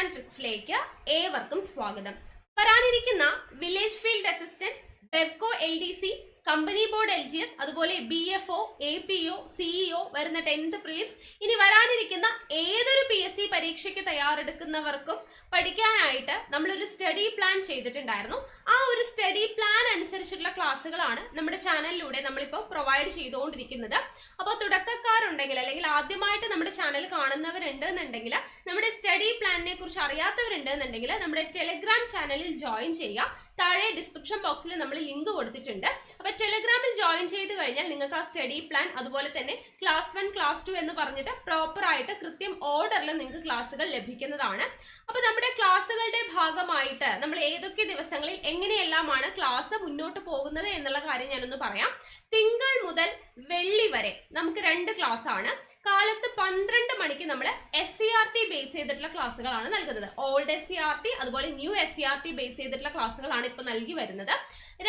And ട്രിക്സിലേക്ക് ഏവർക്കും സ്വാഗതം. വരാനിരിക്കുന്ന village field assistant, Bevco LDC, company board LGS, അതുപോലെ BFO, APO, CEO വരുന്ന 10th പ്രിലിംസ്, ഇനി വരാനിരിക്കുന്ന ഏതൊരു PSC പരീക്ഷയ്ക്ക് തയ്യാറെടുക്കുന്നവർക്കും പഠിക്കാനായിട്ട് നമ്മളൊരു സ്റ്റഡി പ്ലാൻ ചെയ്തിട്ടുണ്ടായിരുന്നു. ആ ഒരു സ്റ്റഡി പ്ലാൻ അനുസരിച്ചിട്ടുള്ള ക്ലാസ്സുകളാണ് നമ്മുടെ ചാനലിലൂടെ നമ്മളിപ്പോൾ പ്രൊവൈഡ് ചെയ്തുകൊണ്ടിരിക്കുന്നത്. അപ്പോൾ തുടക്കക്കാരുണ്ടെങ്കിൽ അല്ലെങ്കിൽ ആദ്യമായിട്ട് നമ്മുടെ ചാനൽ കാണുന്നവരുണ്ട് എന്നുണ്ടെങ്കിൽ, നമ്മുടെ സ്റ്റഡി പ്ലാനിനെ കുറിച്ച് അറിയാത്തവരുണ്ട് എന്നുണ്ടെങ്കിൽ നമ്മുടെ ടെലിഗ്രാം ചാനലിൽ ജോയിൻ ചെയ്യുക. താഴെ ഡിസ്ക്രിപ്ഷൻ ബോക്സിൽ നമ്മൾ ലിങ്ക് കൊടുത്തിട്ടുണ്ട്. അപ്പോൾ ടെലിഗ്രാമിൽ ജോയിൻ ചെയ്ത് കഴിഞ്ഞാൽ നിങ്ങൾക്ക് ആ സ്റ്റഡി പ്ലാൻ, അതുപോലെ തന്നെ ക്ലാസ് 1, ക്ലാസ് 2 എന്ന് പറഞ്ഞിട്ട് പ്രോപ്പർ ആയിട്ട് കൃത്യം ഓർഡറിൽ നിങ്ങൾക്ക് ക്ലാസ്സുകൾ ലഭിക്കുന്നതാണ്. അപ്പോൾ നമ്മുടെ ക്ലാസ്സുകളുടെ ഭാഗമായിട്ട് നമ്മൾ ഏതൊക്കെ ദിവസങ്ങളിൽ എങ്ങനെയെല്ലാമാണ് ക്ലാസ് മുന്നോട്ട് പോകുന്നത് എന്നുള്ള കാര്യം ഞാനൊന്ന് പറയാം. തിങ്കൾ മുതൽ വെള്ളി വരെ നമുക്ക് 2 ക്ലാസ് ആണ്. കാലത്ത് 12 മണിക്ക് നമ്മൾ SCRT ബേസ് ചെയ്തിട്ടുള്ള ക്ലാസ്സുകളാണ് നൽകുന്നത്. ഓൾഡ് SCRT അതുപോലെ ന്യൂ SCRT ബേസ് ചെയ്തിട്ടുള്ള ക്ലാസ്സുകളാണ് ഇപ്പോൾ നൽകി വരുന്നത്.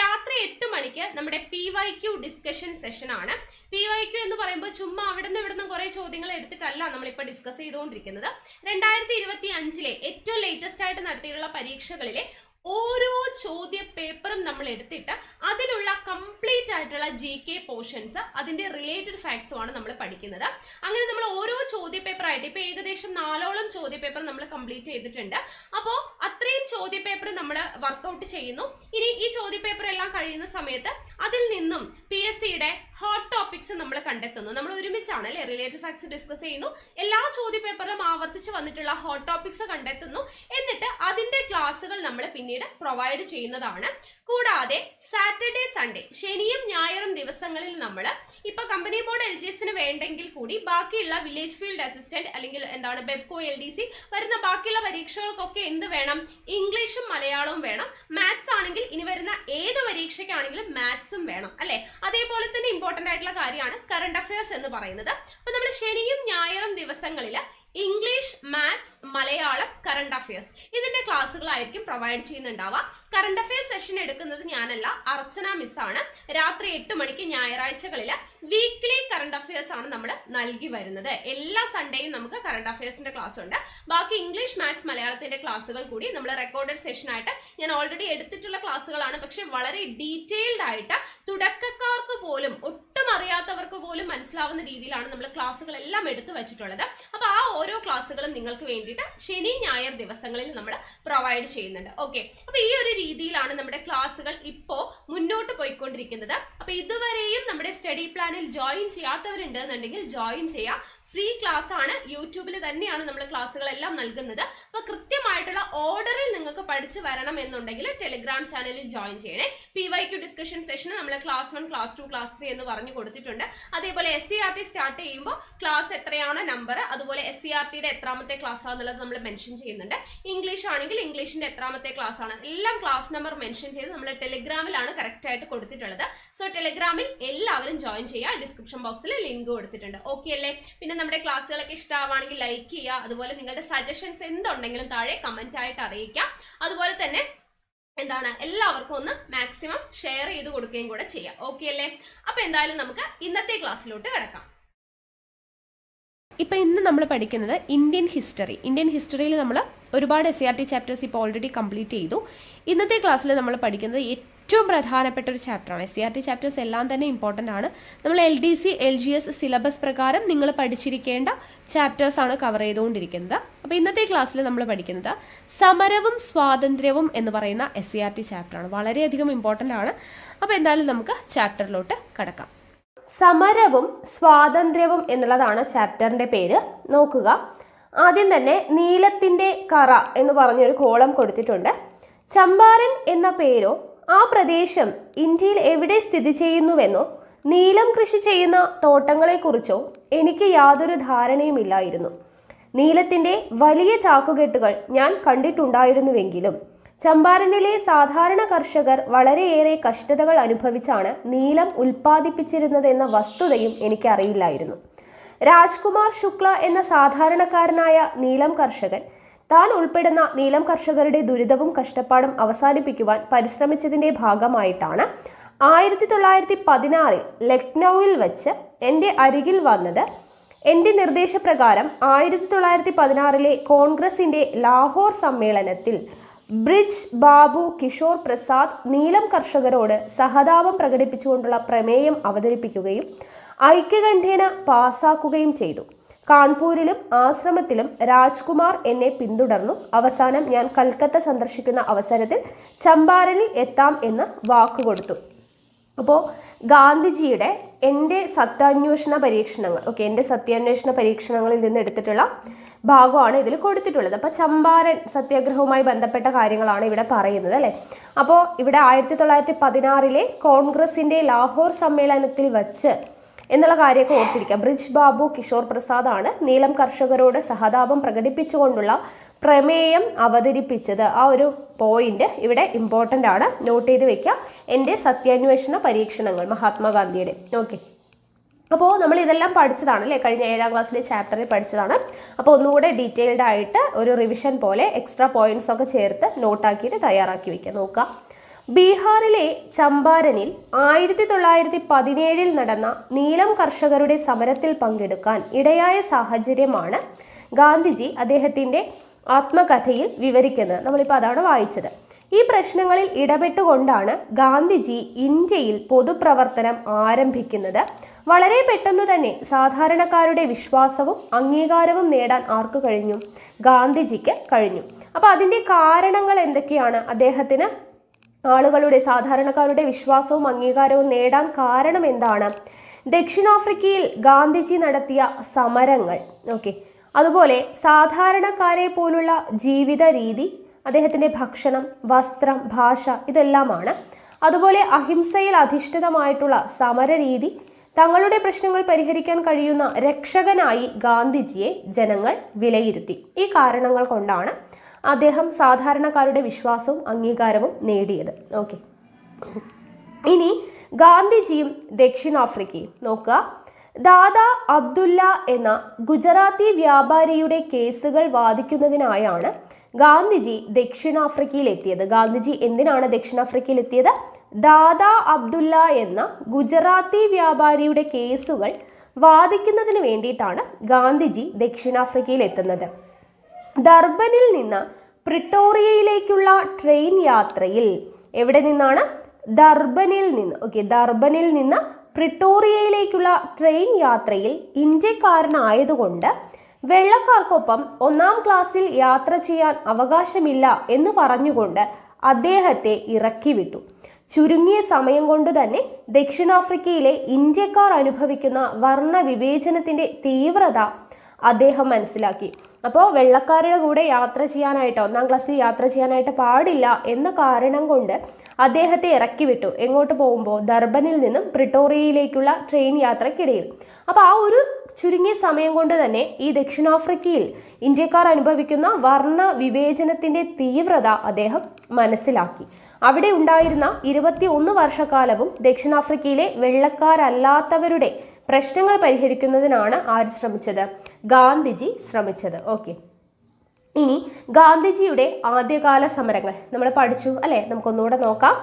രാത്രി 8 മണിക്ക് നമ്മുടെ PYQ ഡിസ്കഷൻ സെഷൻ ആണ്. PYQ എന്ന് പറയുമ്പോൾ ചുമ്മാ അവിടെ നിന്ന് കുറെ ചോദ്യങ്ങൾ എടുത്തിട്ടല്ല നമ്മളിപ്പോൾ ഡിസ്കസ് ചെയ്തുകൊണ്ടിരിക്കുന്നത്. 2025 ഏറ്റവും ലേറ്റസ്റ്റ് ആയിട്ട് നടത്തിയിട്ടുള്ള പരീക്ഷകളിലെ ഓരോ ചോദ്യ പേപ്പറും നമ്മൾ എടുത്തിട്ട് അതിലുള്ള കംപ്ലീറ്റ് ആയിട്ടുള്ള GK പോർഷൻസ്, അതിന്റെ റിലേറ്റഡ് ഫാക്ട്സും ആണ് നമ്മൾ പഠിക്കുന്നത്. അങ്ങനെ നമ്മൾ ഓരോ ചോദ്യ പേപ്പർ ആയിട്ട് ഇപ്പൊ ഏകദേശം 4ഓളം ചോദ്യ പേപ്പർ നമ്മൾ കംപ്ലീറ്റ് ചെയ്തിട്ടുണ്ട്. അപ്പോൾ അത്രയും ചോദ്യ പേപ്പർ നമ്മൾ വർക്ക്ഔട്ട് ചെയ്യുന്നു. ഇനി ഈ ചോദ്യ പേപ്പർ എല്ലാം കഴിയുന്ന സമയത്ത് അതിൽ നിന്നും PSCയുടെ ഹോട്ട് ടോപ്പിക്സ് നമ്മൾ കണ്ടെത്തുന്നു. നമ്മൾ ഒരുമിച്ചാണ് അല്ലെ റിലേറ്റഡ് ഫാക്ട്സ് ഡിസ്കസ് ചെയ്യുന്നു. എല്ലാ ചോദ്യ പേപ്പറിലും ആവർത്തിച്ച് വന്നിട്ടുള്ള ഹോട്ട് ടോപ്പിക്സ് കണ്ടെത്തുന്നു. എന്നിട്ട് അതിന്റെ ക്ലാസ്സുകൾ നമ്മൾ പിന്നീട് പ്രൊവൈഡ് ചെയ്യുന്നതാണ്. കൂടാതെ സാറ്റർഡേ, സൺഡേ, ശനിയും ഞായറും ദിവസങ്ങളിൽ നമ്മൾ ഇപ്പൊ കമ്പനി ബോർഡ് LGSന് വേണ്ടെങ്കിൽ കൂടി ബാക്കിയുള്ള വില്ലേജ് ഫീൽഡ് അസിസ്റ്റന്റ് അല്ലെങ്കിൽ ബെവ്കോ LDC വരുന്ന ബാക്കിയുള്ള പരീക്ഷകൾക്കൊക്കെ എന്ത് വേണം? ഇംഗ്ലീഷും മലയാളവും വേണം. മാത്സ് ആണെങ്കിൽ ഇനി വരുന്ന ഏത് പരീക്ഷയ്ക്കാണെങ്കിലും മാത്സും വേണം അല്ലെ. അതേപോലെ തന്നെ ഇമ്പോർട്ടന്റ് ആയിട്ടുള്ള കാര്യമാണ് കറണ്ട് അഫയേഴ്സ് എന്ന് പറയുന്നത്. അപ്പൊ നമ്മൾ ശനിയും ഞായറും ദിവസങ്ങളിൽ English, maths, Malayalam, current affairs ഇതിന്റെ ക്ലാസ്സുകളായിരിക്കും പ്രൊവൈഡ് ചെയ്യുന്നുണ്ടാവുക. കറണ്ട് അഫയേഴ്സ് സെഷൻ എടുക്കുന്നത് ഞാനല്ല, അർച്ചന മിസ്സാണ്. രാത്രി 8 മണിക്ക് ഞായറാഴ്ചകളിൽ വീക്ക്ലി കറണ്ട് അഫയേഴ്സ് ആണ് നമ്മൾ നൽകി വരുന്നത്. എല്ലാ സൺഡേയും നമുക്ക് കറണ്ട് അഫയേഴ്സിന്റെ ക്ലാസ് ഉണ്ട്. ബാക്കി ഇംഗ്ലീഷ്, മാത്സ്, മലയാളത്തിന്റെ ക്ലാസ്സുകൾ കൂടി നമ്മൾ റെക്കോർഡഡ് സെഷനായിട്ട് ഞാൻ ഓൾറെഡി എടുത്തിട്ടുള്ള ക്ലാസ്സുകളാണ്. പക്ഷെ വളരെ ഡീറ്റെയിൽഡ് ആയിട്ട് തുടക്കക്കാർക്ക് പോലും, ഒട്ടും അറിയാത്തവർക്ക് പോലും മനസ്സിലാവുന്ന രീതിയിലാണ് നമ്മൾ ക്ലാസ്സുകളെല്ലാം എടുത്തു വെച്ചിട്ടുള്ളത്. അപ്പൊ ആ ഓരോ ക്ലാസ്സുകളും നിങ്ങൾക്ക് വേണ്ടിയിട്ട് ശനി, ഞായർ ദിവസങ്ങളിൽ നമ്മൾ പ്രൊവൈഡ് ചെയ്യുന്നുണ്ട്. ഓക്കെ, അപ്പൊ ഈ ഒരു രീതിയിലാണ് നമ്മുടെ ക്ലാസ്സുകൾ ഇപ്പോ മുന്നോട്ട് പോയിക്കൊണ്ടിരിക്കുന്നത്. അപ്പൊ ഇതുവരെയും നമ്മുടെ സ്റ്റഡി പ്ലാനിൽ ജോയിൻ ചെയ്യാത്തവരുണ്ട് എന്നുണ്ടെങ്കിൽ ജോയിൻ ചെയ്യാം. ഫ്രീ ക്ലാസ് ആണ്. യൂട്യൂബിൽ തന്നെയാണ് നമ്മൾ ക്ലാസ്സുകളെല്ലാം നൽകുന്നത്. അപ്പൊ കൃത്യമായിട്ടുള്ള ഓർഡറിൽ നിങ്ങൾക്ക് പഠിച്ചു വരണം എന്നുണ്ടെങ്കിൽ ടെലിഗ്രാം ചാനലിൽ ജോയിൻ ചെയ്യണേ. PYQ ഡിസ്കഷൻ സെഷന് നമ്മൾ ക്ലാസ് 1, ക്ലാസ് 2, ക്ലാസ് 3 എന്ന് പറഞ്ഞു കൊടുത്തിട്ടുണ്ട്. അതേപോലെ SCRT സ്റ്റാർട്ട് ചെയ്യുമ്പോൾ ക്ലാസ് എത്രയാണ് നമ്പർ, അതുപോലെ SCRTയുടെ എത്രാമത്തെ ക്ലാസ് ആണെന്നുള്ളത് നമ്മൾ മെൻഷൻ ചെയ്യുന്നുണ്ട്. ഇംഗ്ലീഷ് ആണെങ്കിൽ ഇംഗ്ലീഷിന്റെ എത്രാമത്തെ ക്ലാസ് ആണ്, എല്ലാം ക്ലാസ് നമ്പർ മെൻഷൻ ചെയ്ത് നമ്മൾ ടെലിഗ്രാമിലാണ് കറക്റ്റ് ആയിട്ട് കൊടുത്തിട്ടുള്ളത്. സോ ടെലിഗ്രാമിൽ എല്ലാവരും ജോയിൻ ചെയ്യുക. ഡിസ്ക്രിപ്ഷൻ ബോക്സിൽ ലിങ്ക് കൊടുത്തിട്ടുണ്ട്. ഓക്കെ അല്ലേ? പിന്നെ നമ്മുടെ ക്ലാസ്സുകളൊക്കെ ഇഷ്ടമാണെങ്കിൽ ലൈക്ക് ചെയ്യുക. അതുപോലെ നിങ്ങളുടെ സജഷൻസ് എന്തുണ്ടെങ്കിലും താഴെ കമന്റ് ആയിട്ട് അറിയിക്കാം. അതുപോലെ തന്നെ എല്ലാവർക്കും ഒന്ന് മാക്സിമം ഷെയർ ചെയ്ത് കൊടുക്കുകയും കൂടെ ചെയ്യാം. ഓക്കെ അല്ലേ? അപ്പൊ എന്തായാലും നമുക്ക് ഇന്നത്തെ ക്ലാസ്സിലോട്ട് കിടക്കാം. ഇപ്പം ഇന്ന് നമ്മൾ പഠിക്കുന്നത് ഇന്ത്യൻ ഹിസ്റ്ററിയിൽ നമ്മൾ ഒരുപാട് SCRT ചാപ്റ്റേഴ്സ് ഇപ്പോൾ ഓൾറെഡി കംപ്ലീറ്റ് ചെയ്തു. ഇന്നത്തെ ക്ലാസ്സിൽ നമ്മൾ പഠിക്കുന്നത് ഏറ്റവും പ്രധാനപ്പെട്ട ഒരു ചാപ്റ്ററാണ്. SCRT ചാപ്റ്റേഴ്സ് എല്ലാം തന്നെ ഇമ്പോർട്ടൻ്റ് ആണ്. നമ്മൾ LDC, LGS സിലബസ് പ്രകാരം നിങ്ങൾ പഠിച്ചിരിക്കേണ്ട ചാപ്റ്റേഴ്സ് ആണ് കവർ ചെയ്തുകൊണ്ടിരിക്കുന്നത്. അപ്പോൾ ഇന്നത്തെ ക്ലാസ്സിൽ നമ്മൾ പഠിക്കുന്നത് സമരവും സ്വാതന്ത്ര്യവും എന്ന് പറയുന്ന SCRT ചാപ്റ്ററാണ്. വളരെയധികം ഇമ്പോർട്ടൻ്റ് ആണ്. അപ്പോൾ എന്തായാലും നമുക്ക് ചാപ്റ്ററിലോട്ട് കടക്കാം. സമരവും സ്വാതന്ത്ര്യവും എന്നുള്ളതാണ് ചാപ്റ്ററിന്റെ പേര്. നോക്കുക, ആദ്യം തന്നെ നീലത്തിന്റെ കറ എന്ന് പറഞ്ഞൊരു കോളം കൊടുത്തിട്ടുണ്ട്. ചമ്പാരൻ എന്ന പേരോ ആ പ്രദേശം ഇന്ത്യയിൽ എവിടെ സ്ഥിതി ചെയ്യുന്നുവെന്നോ നീലം കൃഷി ചെയ്യുന്ന തോട്ടങ്ങളെക്കുറിച്ചോ എനിക്ക് യാതൊരു ധാരണയുമില്ലായിരുന്നു. നീലത്തിന്റെ വലിയ ചാക്കുകെട്ടുകൾ ഞാൻ കണ്ടിട്ടുണ്ടായിരുന്നുവെങ്കിലും ചമ്പാരനിലെ സാധാരണ കർഷകർ വളരെയേറെ കഷ്ടതകൾ അനുഭവിച്ചാണ് നീലം ഉൽപ്പാദിപ്പിച്ചിരുന്നതെന്ന വസ്തുതയും എനിക്കറിയില്ലായിരുന്നു. രാജ്കുമാർ ശുക്ല എന്ന സാധാരണക്കാരനായ നീലം കർഷകൻ താൻ ഉൾപ്പെടുന്ന നീലം കർഷകരുടെ ദുരിതവും കഷ്ടപ്പാടും അവസാനിപ്പിക്കുവാൻ പരിശ്രമിച്ചതിന്റെ ഭാഗമായിട്ടാണ് 1916 ലക്നൌവിൽ വച്ച് എൻ്റെ അരികിൽ വന്നത് എൻ്റെ നിർദ്ദേശപ്രകാരം 1916 കോൺഗ്രസിന്റെ ലാഹോർ സമ്മേളനത്തിൽ ബ്രിജ് ബാബു കിഷോർ പ്രസാദ് നീലം കർഷകരോട് സഹതാപം പ്രകടിപ്പിച്ചുകൊണ്ടുള്ള പ്രമേയം അവതരിപ്പിക്കുകയും ഐക്യകണ്ഠേന പാസാക്കുകയും ചെയ്തു. കാൺപൂരിലും ആശ്രമത്തിലും രാജ്കുമാർ എന്നെ പിന്തുടർന്നു. അവസാനം ഞാൻ കൽക്കത്ത സന്ദർശിക്കുന്ന അവസരത്തിൽ ചമ്പാരനിൽ എത്താം എന്ന് വാക്കുകൊടുത്തു. അപ്പോൾ ഗാന്ധിജിയുടെ എൻ്റെ സത്യാന്വേഷണ പരീക്ഷണങ്ങൾ, എൻ്റെ സത്യാന്വേഷണ പരീക്ഷണങ്ങളിൽ നിന്ന് എടുത്തിട്ടുള്ള ഭാഗമാണ് ഇതിൽ കൊടുത്തിട്ടുള്ളത്. അപ്പോൾ ചമ്പാരൻ സത്യാഗ്രഹവുമായി ബന്ധപ്പെട്ട കാര്യങ്ങളാണ് ഇവിടെ പറയുന്നത് അല്ലേ. അപ്പോൾ ഇവിടെ 1916 കോൺഗ്രസിൻ്റെ ലാഹോർ സമ്മേളനത്തിൽ വച്ച് എന്നുള്ള കാര്യമൊക്കെ ഓർത്തിരിക്കുക. ബ്രിജ് ബാബു കിഷോർ പ്രസാദ് ആണ് നീലം കർഷകരോട് സഹതാപം പ്രകടിപ്പിച്ചുകൊണ്ടുള്ള പ്രമേയം അവതരിപ്പിച്ചത്. ആ ഒരു പോയിന്റ് ഇവിടെ ഇമ്പോർട്ടൻ്റ് ആണ്, നോട്ട് ചെയ്ത് വെക്കുക. എൻ്റെ സത്യാന്വേഷണ പരീക്ഷണങ്ങൾ മഹാത്മാഗാന്ധിയുടെ. ഓക്കെ, അപ്പോൾ നമ്മൾ ഇതെല്ലാം പഠിച്ചതാണ് അല്ലേ, കഴിഞ്ഞ 7ാം ക്ലാസ്സിലെ ചാപ്റ്ററിൽ പഠിച്ചതാണ്. അപ്പോൾ ഒന്നുകൂടെ ഡീറ്റെയിൽഡ് ആയിട്ട് ഒരു റിവിഷൻ പോലെ എക്സ്ട്രാ പോയിന്റ്സ് ഒക്കെ ചേർത്ത് നോട്ടാക്കിയിട്ട് തയ്യാറാക്കി വയ്ക്കുക. നോക്കുക, ബീഹാറിലെ ചമ്പാരനിൽ 1917 നടന്ന നീലം കർഷകരുടെ സമരത്തിൽ പങ്കെടുക്കാൻ ഇടയായ സാഹചര്യമാണ് ഗാന്ധിജി അദ്ദേഹത്തിൻ്റെ ആത്മകഥയിൽ വിവരിക്കുന്നത്. നമ്മളിപ്പോൾ അതാണ് വായിച്ചത്. ഈ പ്രശ്നങ്ങളിൽ ഇടപെട്ടുകൊണ്ടാണ് ഗാന്ധിജി ഇന്ത്യയിൽ പൊതുപ്രവർത്തനം ആരംഭിക്കുന്നത്. വളരെ പെട്ടെന്ന് തന്നെ സാധാരണക്കാരുടെ വിശ്വാസവും അംഗീകാരവും നേടാൻ ആർക്ക് കഴിഞ്ഞു? ഗാന്ധിജിക്ക് കഴിഞ്ഞു. അപ്പോൾ അതിൻ്റെ കാരണങ്ങൾ എന്തൊക്കെയാണ്? അദ്ദേഹത്തിന് ആളുകളുടെ, സാധാരണക്കാരുടെ വിശ്വാസവും അംഗീകാരവും നേടാൻ കാരണം എന്താണ്? ദക്ഷിണാഫ്രിക്കയിൽ ഗാന്ധിജി നടത്തിയ സമരങ്ങൾ, അതുപോലെ സാധാരണക്കാരെ പോലുള്ള ജീവിത രീതി, അദ്ദേഹത്തിൻ്റെ ഭക്ഷണം, വസ്ത്രം, ഭാഷ, ഇതെല്ലാമാണ്. അതുപോലെ അഹിംസയിൽ അധിഷ്ഠിതമായിട്ടുള്ള സമരരീതി, തങ്ങളുടെ പ്രശ്നങ്ങൾ പരിഹരിക്കാൻ കഴിയുന്ന രക്ഷകനായി ഗാന്ധിജിയെ ജനങ്ങൾ വിലയിരുത്തി. ഈ കാരണങ്ങൾ കൊണ്ടാണ് അദ്ദേഹം സാധാരണക്കാരുടെ വിശ്വാസവും അംഗീകാരവും നേടിയത്. ഇനി ഗാന്ധിജിയും ദക്ഷിണാഫ്രിക്കയും നോക്കുക. ദാദാ അബ്ദുല്ല എന്ന ഗുജറാത്തി വ്യാപാരിയുടെ കേസുകൾ വാദിക്കുന്നതിനായാണ് ഗാന്ധിജി ദക്ഷിണാഫ്രിക്കയിൽ എത്തിയത്. ഗാന്ധിജി എന്തിനാണ് ദക്ഷിണാഫ്രിക്കയിൽ എത്തിയത്? ദാദാ അബ്ദുല്ല എന്ന ഗുജറാത്തി വ്യാപാരിയുടെ കേസുകൾ വാദിക്കുന്നതിന് വേണ്ടിയിട്ടാണ് ഗാന്ധിജി ദക്ഷിണാഫ്രിക്കയിൽ എത്തുന്നത്. ഡർബനിൽ നിന്ന് പ്രിട്ടോറിയയിലേക്കുള്ള ട്രെയിൻ യാത്രയിൽ, എവിടെ നിന്നാണ്? ഡർബനിൽ നിന്ന് പ്രിട്ടോറിയയിലേക്കുള്ള ട്രെയിൻ യാത്രയിൽ ഇന്ത്യക്കാരനായതുകൊണ്ട് വെള്ളക്കാർക്കൊപ്പം 1ാം ക്ലാസ്സിൽ യാത്ര ചെയ്യാൻ അവകാശമില്ല എന്ന് പറഞ്ഞുകൊണ്ട് അദ്ദേഹത്തെ ഇറക്കി വിട്ടു. ചുരുങ്ങിയ സമയം കൊണ്ട് തന്നെ ദക്ഷിണാഫ്രിക്കയിലെ ഇന്ത്യക്കാർ അനുഭവിക്കുന്ന വർണ്ണ വിവേചനത്തിന്റെ തീവ്രത അദ്ദേഹം മനസ്സിലാക്കി. അപ്പോൾ വെള്ളക്കാരുടെ കൂടെ യാത്ര ചെയ്യാനായിട്ട്, 1ാം ക്ലാസ്സിൽ യാത്ര ചെയ്യാനായിട്ട് പാടില്ല എന്ന കാരണം കൊണ്ട് അദ്ദേഹത്തെ ഇറക്കി വിട്ടു. എങ്ങോട്ട് പോകുമ്പോൾ? ഡർബനിൽ നിന്നും പ്രിട്ടോറിയയിലേക്കുള്ള ട്രെയിൻ യാത്രക്കിടയിൽ. അപ്പോൾ ആ ഒരു ചുരുങ്ങിയ സമയം കൊണ്ട് തന്നെ ഈ ദക്ഷിണാഫ്രിക്കയിൽ ഇന്ത്യക്കാർ അനുഭവിക്കുന്ന വർണ്ണ വിവേചനത്തിന്റെ തീവ്രത അദ്ദേഹം മനസ്സിലാക്കി. അവിടെ ഉണ്ടായിരുന്ന 21 വർഷക്കാലവും ദക്ഷിണാഫ്രിക്കയിലെ വെള്ളക്കാരല്ലാത്തവരുടെ പ്രശ്നങ്ങൾ പരിഹരിക്കുന്നതിനാണ് ആര് ശ്രമിച്ചത്? ഗാന്ധിജി ശ്രമിച്ചത്. ഇനി ഗാന്ധിജിയുടെ ആദ്യകാല സമരങ്ങൾ നമ്മൾ പഠിച്ചു അല്ലേ, നമുക്കൊന്നുകൂടെ നോക്കാം.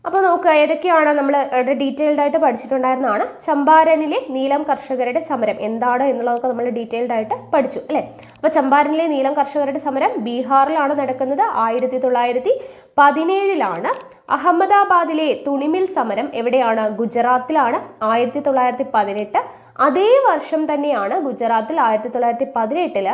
അപ്പോൾ നോക്കുക, ഏതൊക്കെയാണ് നമ്മൾ ഡീറ്റെയിൽഡ് ആയിട്ട് പഠിച്ചിട്ടുണ്ടായിരുന്നതാണ്. ചമ്പാരനിലെ നീലം കർഷകരുടെ സമരം എന്താണ് എന്നുള്ളതൊക്കെ നമ്മൾ ഡീറ്റെയിൽഡ് ആയിട്ട് പഠിച്ചു അല്ലേ. അപ്പോൾ ചമ്പാരനിലെ നീലം കർഷകരുടെ സമരം ബീഹാറിലാണ് നടക്കുന്നത്. 1917 അഹമ്മദാബാദിലെ തുണിമിൽ സമരം എവിടെയാണ്? ഗുജറാത്തിലാണ്. 1918 അതേ വർഷം തന്നെയാണ് ഗുജറാത്തിൽ 1918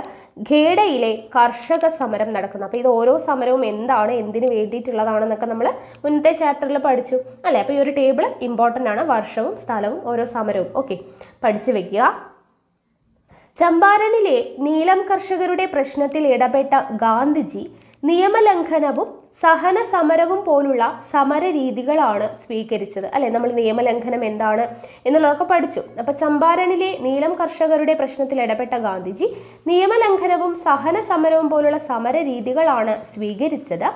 ഖേഡയിലെ കർഷക സമരം നടക്കുന്നത്. അപ്പോൾ ഇത് ഓരോ സമരവും എന്താണ്, എന്തിനു വേണ്ടിയിട്ടുള്ളതാണെന്നൊക്കെ നമ്മൾ മുന്നത്തെ ചാപ്റ്ററിൽ പഠിച്ചു അല്ലേ. അപ്പോൾ ഈ ഒരു ടേബിൾ ഇമ്പോർട്ടൻ്റ് ആണ്, വർഷവും സ്ഥലവും ഓരോ സമരവും പഠിച്ചു വെക്കുക. ചമ്പാരനിലെ നീലം കർഷകരുടെ പ്രശ്നത്തിൽ ഇടപെട്ട ഗാന്ധിജി നിയമലംഘനവും സഹന സമരവും പോലുള്ള സമര രീതികളാണ് സ്വീകരിച്ചത് അല്ലെ. നമ്മൾ നിയമലംഘനം എന്താണ് എന്നുള്ളതൊക്കെ പഠിച്ചു. അപ്പൊ ചമ്പാരനിലെ നീലം കർഷകരുടെ പ്രശ്നത്തിൽ ഇടപെട്ട ഗാന്ധിജി നിയമലംഘനവും സഹന സമരവും പോലുള്ള സമര രീതികളാണ് സ്വീകരിച്ചത്.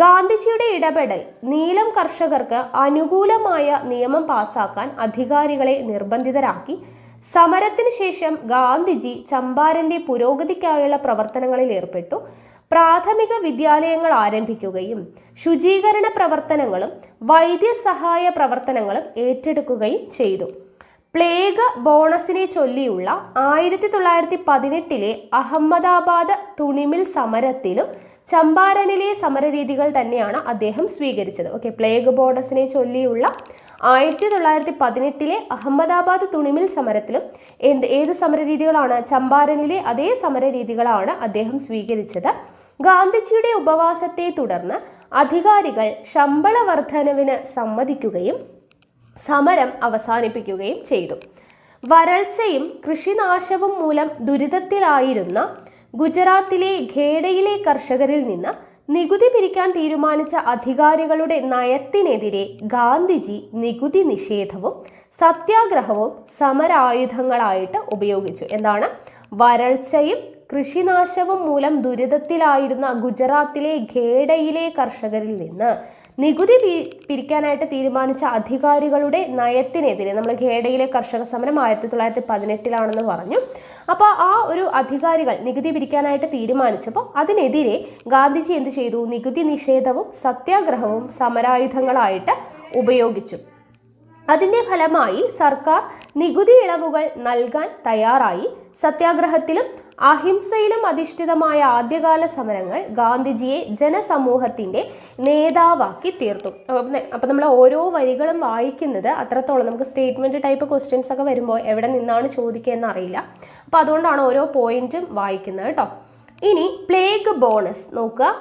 ഗാന്ധിജിയുടെ ഇടപെടൽ നീലം കർഷകർക്ക് അനുകൂലമായ നിയമം പാസാക്കാൻ അധികാരികളെ നിർബന്ധിതരാക്കി. സമരത്തിന് ശേഷം ഗാന്ധിജി ചമ്പാരന്റെ പുരോഗതിക്കായുള്ള പ്രവർത്തനങ്ങളിൽ ഏർപ്പെട്ടു. പ്രാഥമിക വിദ്യാലയങ്ങൾ ആരംഭിക്കുകയും ശുചീകരണ പ്രവർത്തനങ്ങളും വൈദ്യസഹായ പ്രവർത്തനങ്ങളും ഏറ്റെടുക്കുകയും ചെയ്തു. പ്ലേഗ് ബോണസിനെ ചൊല്ലിയുള്ള 1918 അഹമ്മദാബാദ് തുണിമിൽ സമരത്തിലും ചമ്പാരനിലെ സമരരീതികൾ തന്നെയാണ് അദ്ദേഹം സ്വീകരിച്ചത്. ഓക്കെ, പ്ലേഗ് ബോണസിനെ ചൊല്ലിയുള്ള 1918 അഹമ്മദാബാദ് തുണിമിൽ സമരത്തിലും ഏത് സമരരീതികളാണ്? ചമ്പാരനിലെ അതേ സമരരീതികളാണ് അദ്ദേഹം സ്വീകരിച്ചത്. ഗാന്ധിജിയുടെ ഉപവാസത്തെ തുടർന്ന് അധികാരികൾ ശമ്പള വർധനവിന് സമ്മതിക്കുകയും സമരം അവസാനിപ്പിക്കുകയും ചെയ്തു. വരൾച്ചയും കൃഷിനാശവും മൂലം ദുരിതത്തിലായിരുന്ന ഗുജറാത്തിലെ ഖേഡയിലെ കർഷകരിൽ നിന്ന് നികുതി പിരിക്കാൻ തീരുമാനിച്ച അധികാരികളുടെ നയത്തിനെതിരെ ഗാന്ധിജി നികുതി നിഷേധവും സത്യാഗ്രഹവും സമരായുധങ്ങളായിട്ട് ഉപയോഗിച്ചു. എന്താണ്? വരൾച്ചയും കൃഷിനാശവും മൂലം ദുരിതത്തിലായിരുന്ന ഗുജറാത്തിലെ ഖേഡയിലെ കർഷകരിൽ നിന്ന് നികുതി പിരിക്കാനായിട്ട് തീരുമാനിച്ച അധികാരികളുടെ നയത്തിനെതിരെ, നമ്മൾ ഖേഡയിലെ കർഷക സമരം 1918 പറഞ്ഞു. അപ്പോൾ ആ ഒരു അധികാരികൾ നികുതി പിരിക്കാനായിട്ട് തീരുമാനിച്ചപ്പോൾ അതിനെതിരെ ഗാന്ധിജി എന്ത് ചെയ്തു? നികുതി നിഷേധവും സത്യാഗ്രഹവും സമരായുധങ്ങളായിട്ട് ഉപയോഗിച്ചു. അതിൻ്റെ ഫലമായി സർക്കാർ നികുതി ഇളവുകൾ നൽകാൻ തയ്യാറായി. സത്യാഗ്രഹത്തിലും അഹിംസയിലും അധിഷ്ഠിതമായ ആദ്യകാല സമരങ്ങൾ ഗാന്ധിജിയെ ജനസമൂഹത്തിന്റെ നേതാവാക്കി തീർത്തു. അപ്പം നമ്മൾ ഓരോ വരികളും വായിക്കുന്നത് അത്രത്തോളം നമുക്ക് സ്റ്റേറ്റ്മെന്റ് ടൈപ്പ് ക്വസ്റ്റ്യൻസ് ഒക്കെ വരുമ്പോൾ എവിടെ നിന്നാണ് ചോദിക്കുക എന്നറിയില്ല. അപ്പം അതുകൊണ്ടാണ് ഓരോ പോയിന്റും വായിക്കുന്നത് കേട്ടോ. ഇനി പ്ലേഗ് ബോണസ് നോക്കുക.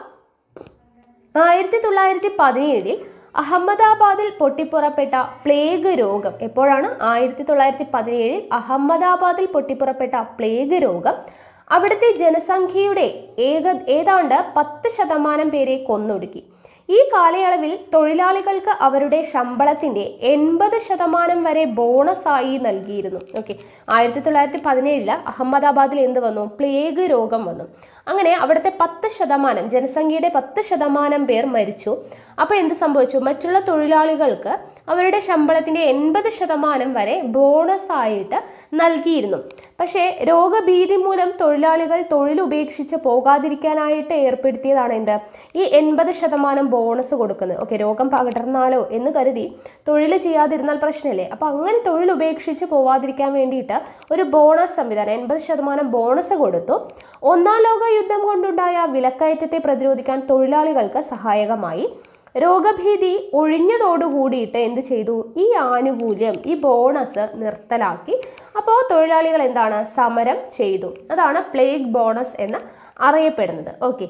1917 അഹമ്മദാബാദിൽ പൊട്ടിപ്പുറപ്പെട്ട പ്ലേഗ് രോഗം എപ്പോഴാണ്? 1917 അഹമ്മദാബാദിൽ പൊട്ടിപ്പുറപ്പെട്ട പ്ലേഗ് രോഗം അവിടുത്തെ ജനസംഖ്യയുടെ ഏതാണ്ട് 10% പേരെ കൊന്നൊടുക്കി. ഈ കാലയളവിൽ തൊഴിലാളികൾക്ക് അവരുടെ ശമ്പളത്തിന്റെ 80% വരെ ബോണസായി നൽകിയിരുന്നു. ഓക്കെ, 1917 അഹമ്മദാബാദിൽ എന്ത് വന്നു? പ്ലേഗ് രോഗം വന്നു. അങ്ങനെ അവിടുത്തെ 10% ജനസംഖ്യയുടെ 10% പേർ മരിച്ചു. അപ്പോൾ എന്ത് സംഭവിച്ചു? മറ്റുള്ള തൊഴിലാളികൾക്ക് അവരുടെ ശമ്പളത്തിന്റെ 80% വരെ ബോണസ് ആയിട്ട് നൽകിയിരുന്നു. പക്ഷേ രോഗഭീതി മൂലം തൊഴിലാളികൾ തൊഴിൽ ഉപേക്ഷിച്ച് പോകാതിരിക്കാനായിട്ട് ഏർപ്പെടുത്തിയതാണ് എന്ത്? ഈ 80% ബോണസ് കൊടുക്കുന്നത്. ഓക്കെ, രോഗം പകർന്നാലോ എന്ന് കരുതി തൊഴിൽ ചെയ്യാതിരുന്നാൽ പ്രശ്നമില്ലേ? അപ്പോൾ അങ്ങനെ തൊഴിൽ ഉപേക്ഷിച്ച് പോവാതിരിക്കാൻ വേണ്ടിയിട്ട് ഒരു ബോണസ് സംവിധാനം 80% ബോണസ് കൊടുത്തു. ഒന്നാം ലോക യുദ്ധം കൊണ്ടുണ്ടായ വിലക്കയറ്റത്തെ പ്രതിരോധിക്കാൻ തൊഴിലാളികൾക്ക് സഹായകമായി. രോഗഭീതി ഒഴിഞ്ഞതോടുകൂടിയിട്ട് എന്ത് ചെയ്തു? ഈ ആനുകൂല്യം, ഈ ബോണസ് നിർത്തലാക്കി. അപ്പോൾ തൊഴിലാളികൾ എന്താണ്? സമരം ചെയ്തു. അതാണ് പ്ലേഗ് ബോണസ് എന്ന് അറിയപ്പെടുന്നത്. ഓക്കെ,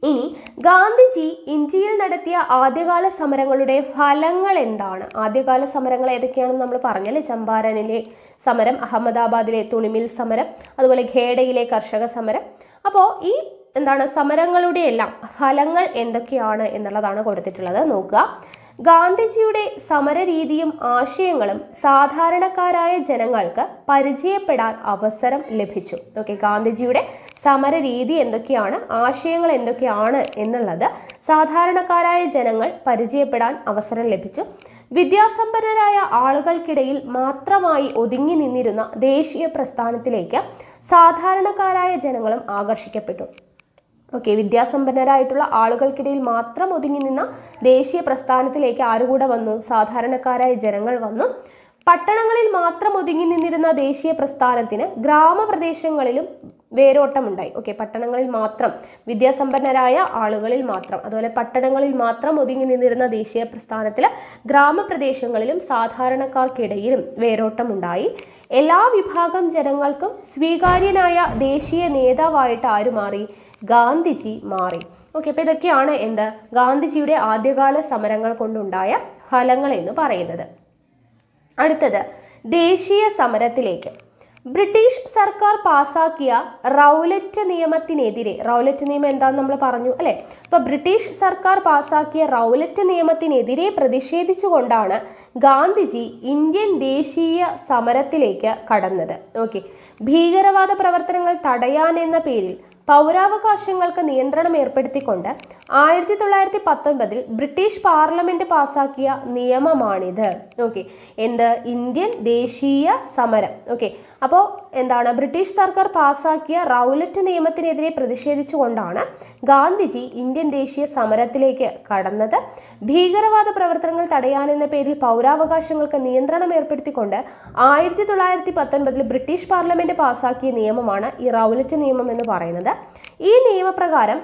ഇനി ഗാന്ധിജി ഇന്ത്യയിൽ നടത്തിയ ആദ്യകാല സമരങ്ങളുടെ ഫലങ്ങൾ എന്താണ്? ആദ്യകാല സമരങ്ങൾ ഏതൊക്കെയാണെന്ന് നമ്മൾ പറഞ്ഞല്ലേ? ചമ്പാരനിലെ സമരം, അഹമ്മദാബാദിലെ തുണിമിൽ സമരം, അതുപോലെ ഖേഡയിലെ കർഷക സമരം. അപ്പോൾ ഈ സമരങ്ങളുടെ എല്ലാം ഫലങ്ങൾ എന്തൊക്കെയാണ് എന്നുള്ളതാണ് കൊടുത്തിട്ടുള്ളത്. നോക്കുക. ഗാന്ധിജിയുടെ സമരരീതിയും ആശയങ്ങളും സാധാരണക്കാരായ ജനങ്ങൾക്ക് പരിചയപ്പെടാൻ അവസരം ലഭിച്ചു. ഓക്കെ, ഗാന്ധിജിയുടെ സമരരീതി എന്തൊക്കെയാണ്, ആശയങ്ങൾ എന്തൊക്കെയാണ് എന്നുള്ളത് സാധാരണക്കാരായ ജനങ്ങൾ പരിചയപ്പെടാൻ അവസരം ലഭിച്ചു. വിദ്യാസമ്പന്നരായ ആളുകൾക്കിടയിൽ മാത്രമായി ഒതുങ്ങി നിന്നിരുന്ന ദേശീയ പ്രസ്ഥാനത്തിലേക്ക് സാധാരണക്കാരായ ജനങ്ങളും ആകർഷിക്കപ്പെട്ടു. ഓക്കെ, വിദ്യാസമ്പന്നരായിട്ടുള്ള ആളുകൾക്കിടയിൽ മാത്രം ഒതുങ്ങി നിന്ന ദേശീയ പ്രസ്ഥാനത്തിലേക്ക് ആരുകൂടെ വന്നു? സാധാരണക്കാരായ ജനങ്ങൾ വന്നു. പട്ടണങ്ങളിൽ മാത്രം ഒതുങ്ങി നിന്നിരുന്ന ദേശീയ പ്രസ്ഥാനത്തിന് ഗ്രാമപ്രദേശങ്ങളിലും വേരോട്ടമുണ്ടായി. ഓക്കെ, പട്ടണങ്ങളിൽ മാത്രം വിദ്യാസമ്പന്നരായ ആളുകളിൽ മാത്രം, അതുപോലെ പട്ടണങ്ങളിൽ മാത്രം ഒതുങ്ങി നിന്നിരുന്ന ദേശീയ പ്രസ്ഥാനത്തിൽ ഗ്രാമപ്രദേശങ്ങളിലും സാധാരണക്കാർക്കിടയിലും വേരോട്ടമുണ്ടായി. എല്ലാ വിഭാഗം ജനങ്ങൾക്കും സ്വീകാര്യനായ ദേശീയ നേതാവായിട്ട് ആര് മാറി? ഗാന്ധിജി മാറി. ഓക്കെ, അപ്പോൾ ഇതൊക്കെയാണ് എന്ത്? ഗാന്ധിജിയുടെ ആദ്യകാല സമരങ്ങൾ കൊണ്ടുണ്ടായ ഫലങ്ങൾ എന്ന് പറയുന്നത്. അടുത്തത് ദേശീയ സമരത്തിലേക്ക്. ബ്രിട്ടീഷ് സർക്കാർ പാസാക്കിയ റൗലറ്റ് നിയമത്തിനെതിരെ, റൗലറ്റ് നിയമം എന്താണെന്ന് നമ്മൾ പറഞ്ഞു അല്ലേ? അപ്പോൾ ബ്രിട്ടീഷ് സർക്കാർ പാസാക്കിയ റൗലറ്റ് നിയമത്തിനെതിരെ പ്രതിഷേധിച്ചുകൊണ്ടാണ് ഗാന്ധിജി ഇന്ത്യൻ ദേശീയ സമരത്തിലേക്ക് കടന്നത്. ഓക്കെ, ഭീകരവാദ പ്രവർത്തനങ്ങൾ തടയാൻ എന്ന പേരിൽ പൗരാവകാശങ്ങൾക്ക് നിയന്ത്രണം ഏർപ്പെടുത്തിക്കൊണ്ട് 1919 ബ്രിട്ടീഷ് പാർലമെന്റ് പാസാക്കിയ നിയമമാണിത്. ഓക്കെ, എന്ത്? ഇന്ത്യൻ ദേശീയ സമരം. ഓക്കെ, അപ്പോൾ എന്താണ്? ബ്രിട്ടീഷ് സർക്കാർ പാസാക്കിയ റൗലറ്റ് നിയമത്തിനെതിരെ പ്രതിഷേധിച്ചുകൊണ്ടാണ് ഗാന്ധിജി ഇന്ത്യൻ ദേശീയ സമരത്തിലേക്ക് കടന്നത്. ഭീകരവാദ പ്രവർത്തനങ്ങൾ തടയാനെന്ന പേരിൽ പൗരാവകാശങ്ങൾക്ക് നിയന്ത്രണം ഏർപ്പെടുത്തിക്കൊണ്ട് 1919 ബ്രിട്ടീഷ് പാർലമെന്റ് പാസാക്കിയ നിയമമാണ് ഈ റൗലറ്റ് നിയമം എന്ന് പറയുന്നത്. ഈ നിയമപ്രകാരം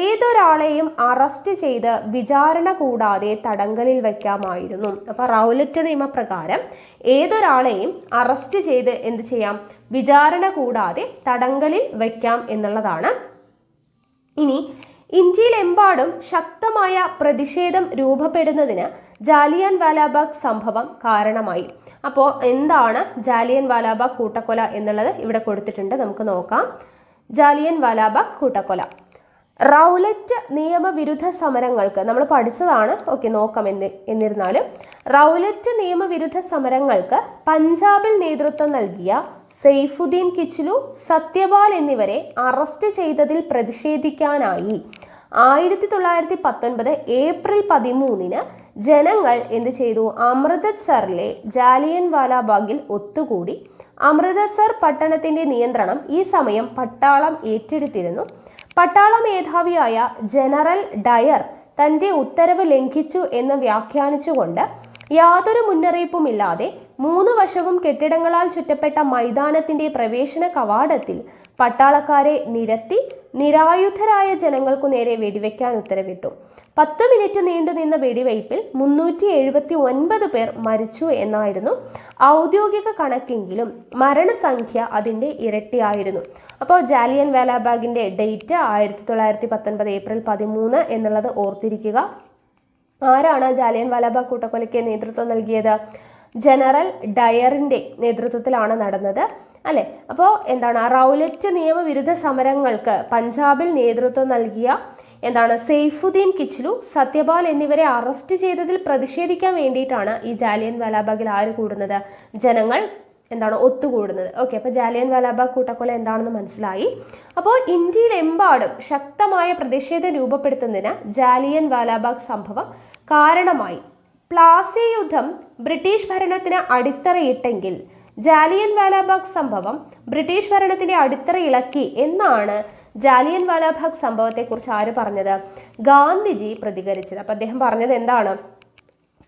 ഏതൊരാളെയും അറസ്റ്റ് ചെയ്ത് വിചാരണ കൂടാതെ തടങ്കലിൽ വയ്ക്കാമായിരുന്നു. അപ്പൊ റൗലറ്റ് നിയമപ്രകാരം ഏതൊരാളെയും അറസ്റ്റ് ചെയ്ത് എന്ത് ചെയ്യാം? വിചാരണ കൂടാതെ തടങ്കലിൽ വയ്ക്കാം എന്നുള്ളതാണ്. ഇനി ഇന്ത്യയിലെമ്പാടും ശക്തമായ പ്രതിഷേധം രൂപപ്പെടുന്നതിന് ജാലിയൻ വാലാബാഗ് സംഭവം കാരണമായി. അപ്പോൾ എന്താണ് ജാലിയൻ വാലാബാഗ് കൂട്ടക്കൊല എന്നുള്ളത് ഇവിടെ കൊടുത്തിട്ടുണ്ട്, നമുക്ക് നോക്കാം. ജാലിയൻ വാലാബാഗ് കൂട്ടക്കൊല. റൗലറ്റ് നിയമവിരുദ്ധ സമരങ്ങൾക്ക് നമ്മൾ പഠിച്ചതാണ്. ഓക്കെ, നോക്കാം. എന്നിരുന്നാലും റൗലറ്റ് നിയമവിരുദ്ധ സമരങ്ങൾക്ക് പഞ്ചാബിൽ നേതൃത്വം നൽകിയ സൈഫുദ്ദീൻ കിച്ലു, സത്യപാൽ എന്നിവരെ അറസ്റ്റ് ചെയ്തതിൽ പ്രതിഷേധിക്കാനായി 1919 ഏപ്രിൽ 13 ജനങ്ങൾ എന്ത് ചെയ്തു? അമൃത്സറിലെ ജാലിയൻ വാലാബാഗിൽ ഒത്തുകൂടി. അമൃത്സർ പട്ടണത്തിന്റെ നിയന്ത്രണം ഈ സമയം പട്ടാളം ഏറ്റെടുത്തിരുന്നു. പട്ടാള മേധാവിയായ ജനറൽ ഡയർ തന്റെ ഉത്തരവ് ലംഘിച്ചു എന്ന് വ്യാഖ്യാനിച്ചുകൊണ്ട് യാതൊരു മുന്നറിയിപ്പുമില്ലാതെ 3 വശവും കെട്ടിടങ്ങളാൽ ചുറ്റപ്പെട്ട മൈതാനത്തിന്റെ പ്രവേശന കവാടത്തിൽ പട്ടാളക്കാരെ നിരത്തി നിരായുധരായ ജനങ്ങൾക്കു നേരെ വെടിവെക്കാൻ ഉത്തരവിട്ടു. 10 മിനിറ്റ് നീണ്ടുനിന്ന വെടിവയ്പിൽ 379 പേർ മരിച്ചു എന്നായിരുന്നു ഔദ്യോഗിക കണക്കെങ്കിലും മരണസംഖ്യ അതിൻ്റെ ഇരട്ടിയായിരുന്നു. അപ്പോൾ ജാലിയൻ വാലാബാഗിന്റെ ഡേറ്റ് 1919 ഏപ്രിൽ 13 എന്നുള്ളത് ഓർത്തിരിക്കുക. ആരാണ് ജാലിയൻ വാലാബാഗ് കൂട്ടക്കൊലയ്ക്ക് നേതൃത്വം നൽകിയത്? ജനറൽ ഡയറിന്റെ നേതൃത്വത്തിലാണ് നടന്നത്, അല്ലെ? അപ്പോൾ എന്താണ്? റൗലറ്റ് നിയമവിരുദ്ധ സമരങ്ങൾക്ക് പഞ്ചാബിൽ നേതൃത്വം നൽകിയ എന്താണ്? സൈഫുദ്ദീൻ കിച്ലു, സത്യപാൽ എന്നിവരെ അറസ്റ്റ് ചെയ്തതിൽ പ്രതിഷേധിക്കാൻ വേണ്ടിയിട്ടാണ് ഈ ജാലിയൻ വാലാബാഗിൽ ആര് കൂടുന്നത്? ജനങ്ങൾ എന്താണ്? ഒത്തുകൂടുന്നത്. ഓക്കെ, അപ്പോൾ ജാലിയൻ വാലാബാഗ് കൂട്ടക്കൊല എന്താണെന്ന് മനസ്സിലായി. അപ്പോൾ ഇന്ത്യയിലെമ്പാടും ശക്തമായ പ്രതിഷേധം രൂപപ്പെടുത്തുന്നതിന് ജാലിയൻ വാലാബാഗ് സംഭവം കാരണമായി. പ്ലാസി യുദ്ധം ബ്രിട്ടീഷ് ഭരണത്തിന് അടിത്തറയിട്ടെങ്കിൽ ജാലിയൻ വാലാബാഗ് സംഭവം ബ്രിട്ടീഷ് ഭരണത്തിന്റെ അടിത്തറ ഇളക്കി എന്നാണ് ജാലിയൻ വാലാബാഗ് സംഭവത്തെക്കുറിച്ച് ആര് പറഞ്ഞത്? ഗാന്ധിജി പ്രതികരിച്ചത്. അപ്പം അദ്ദേഹം പറഞ്ഞത് എന്താണ്?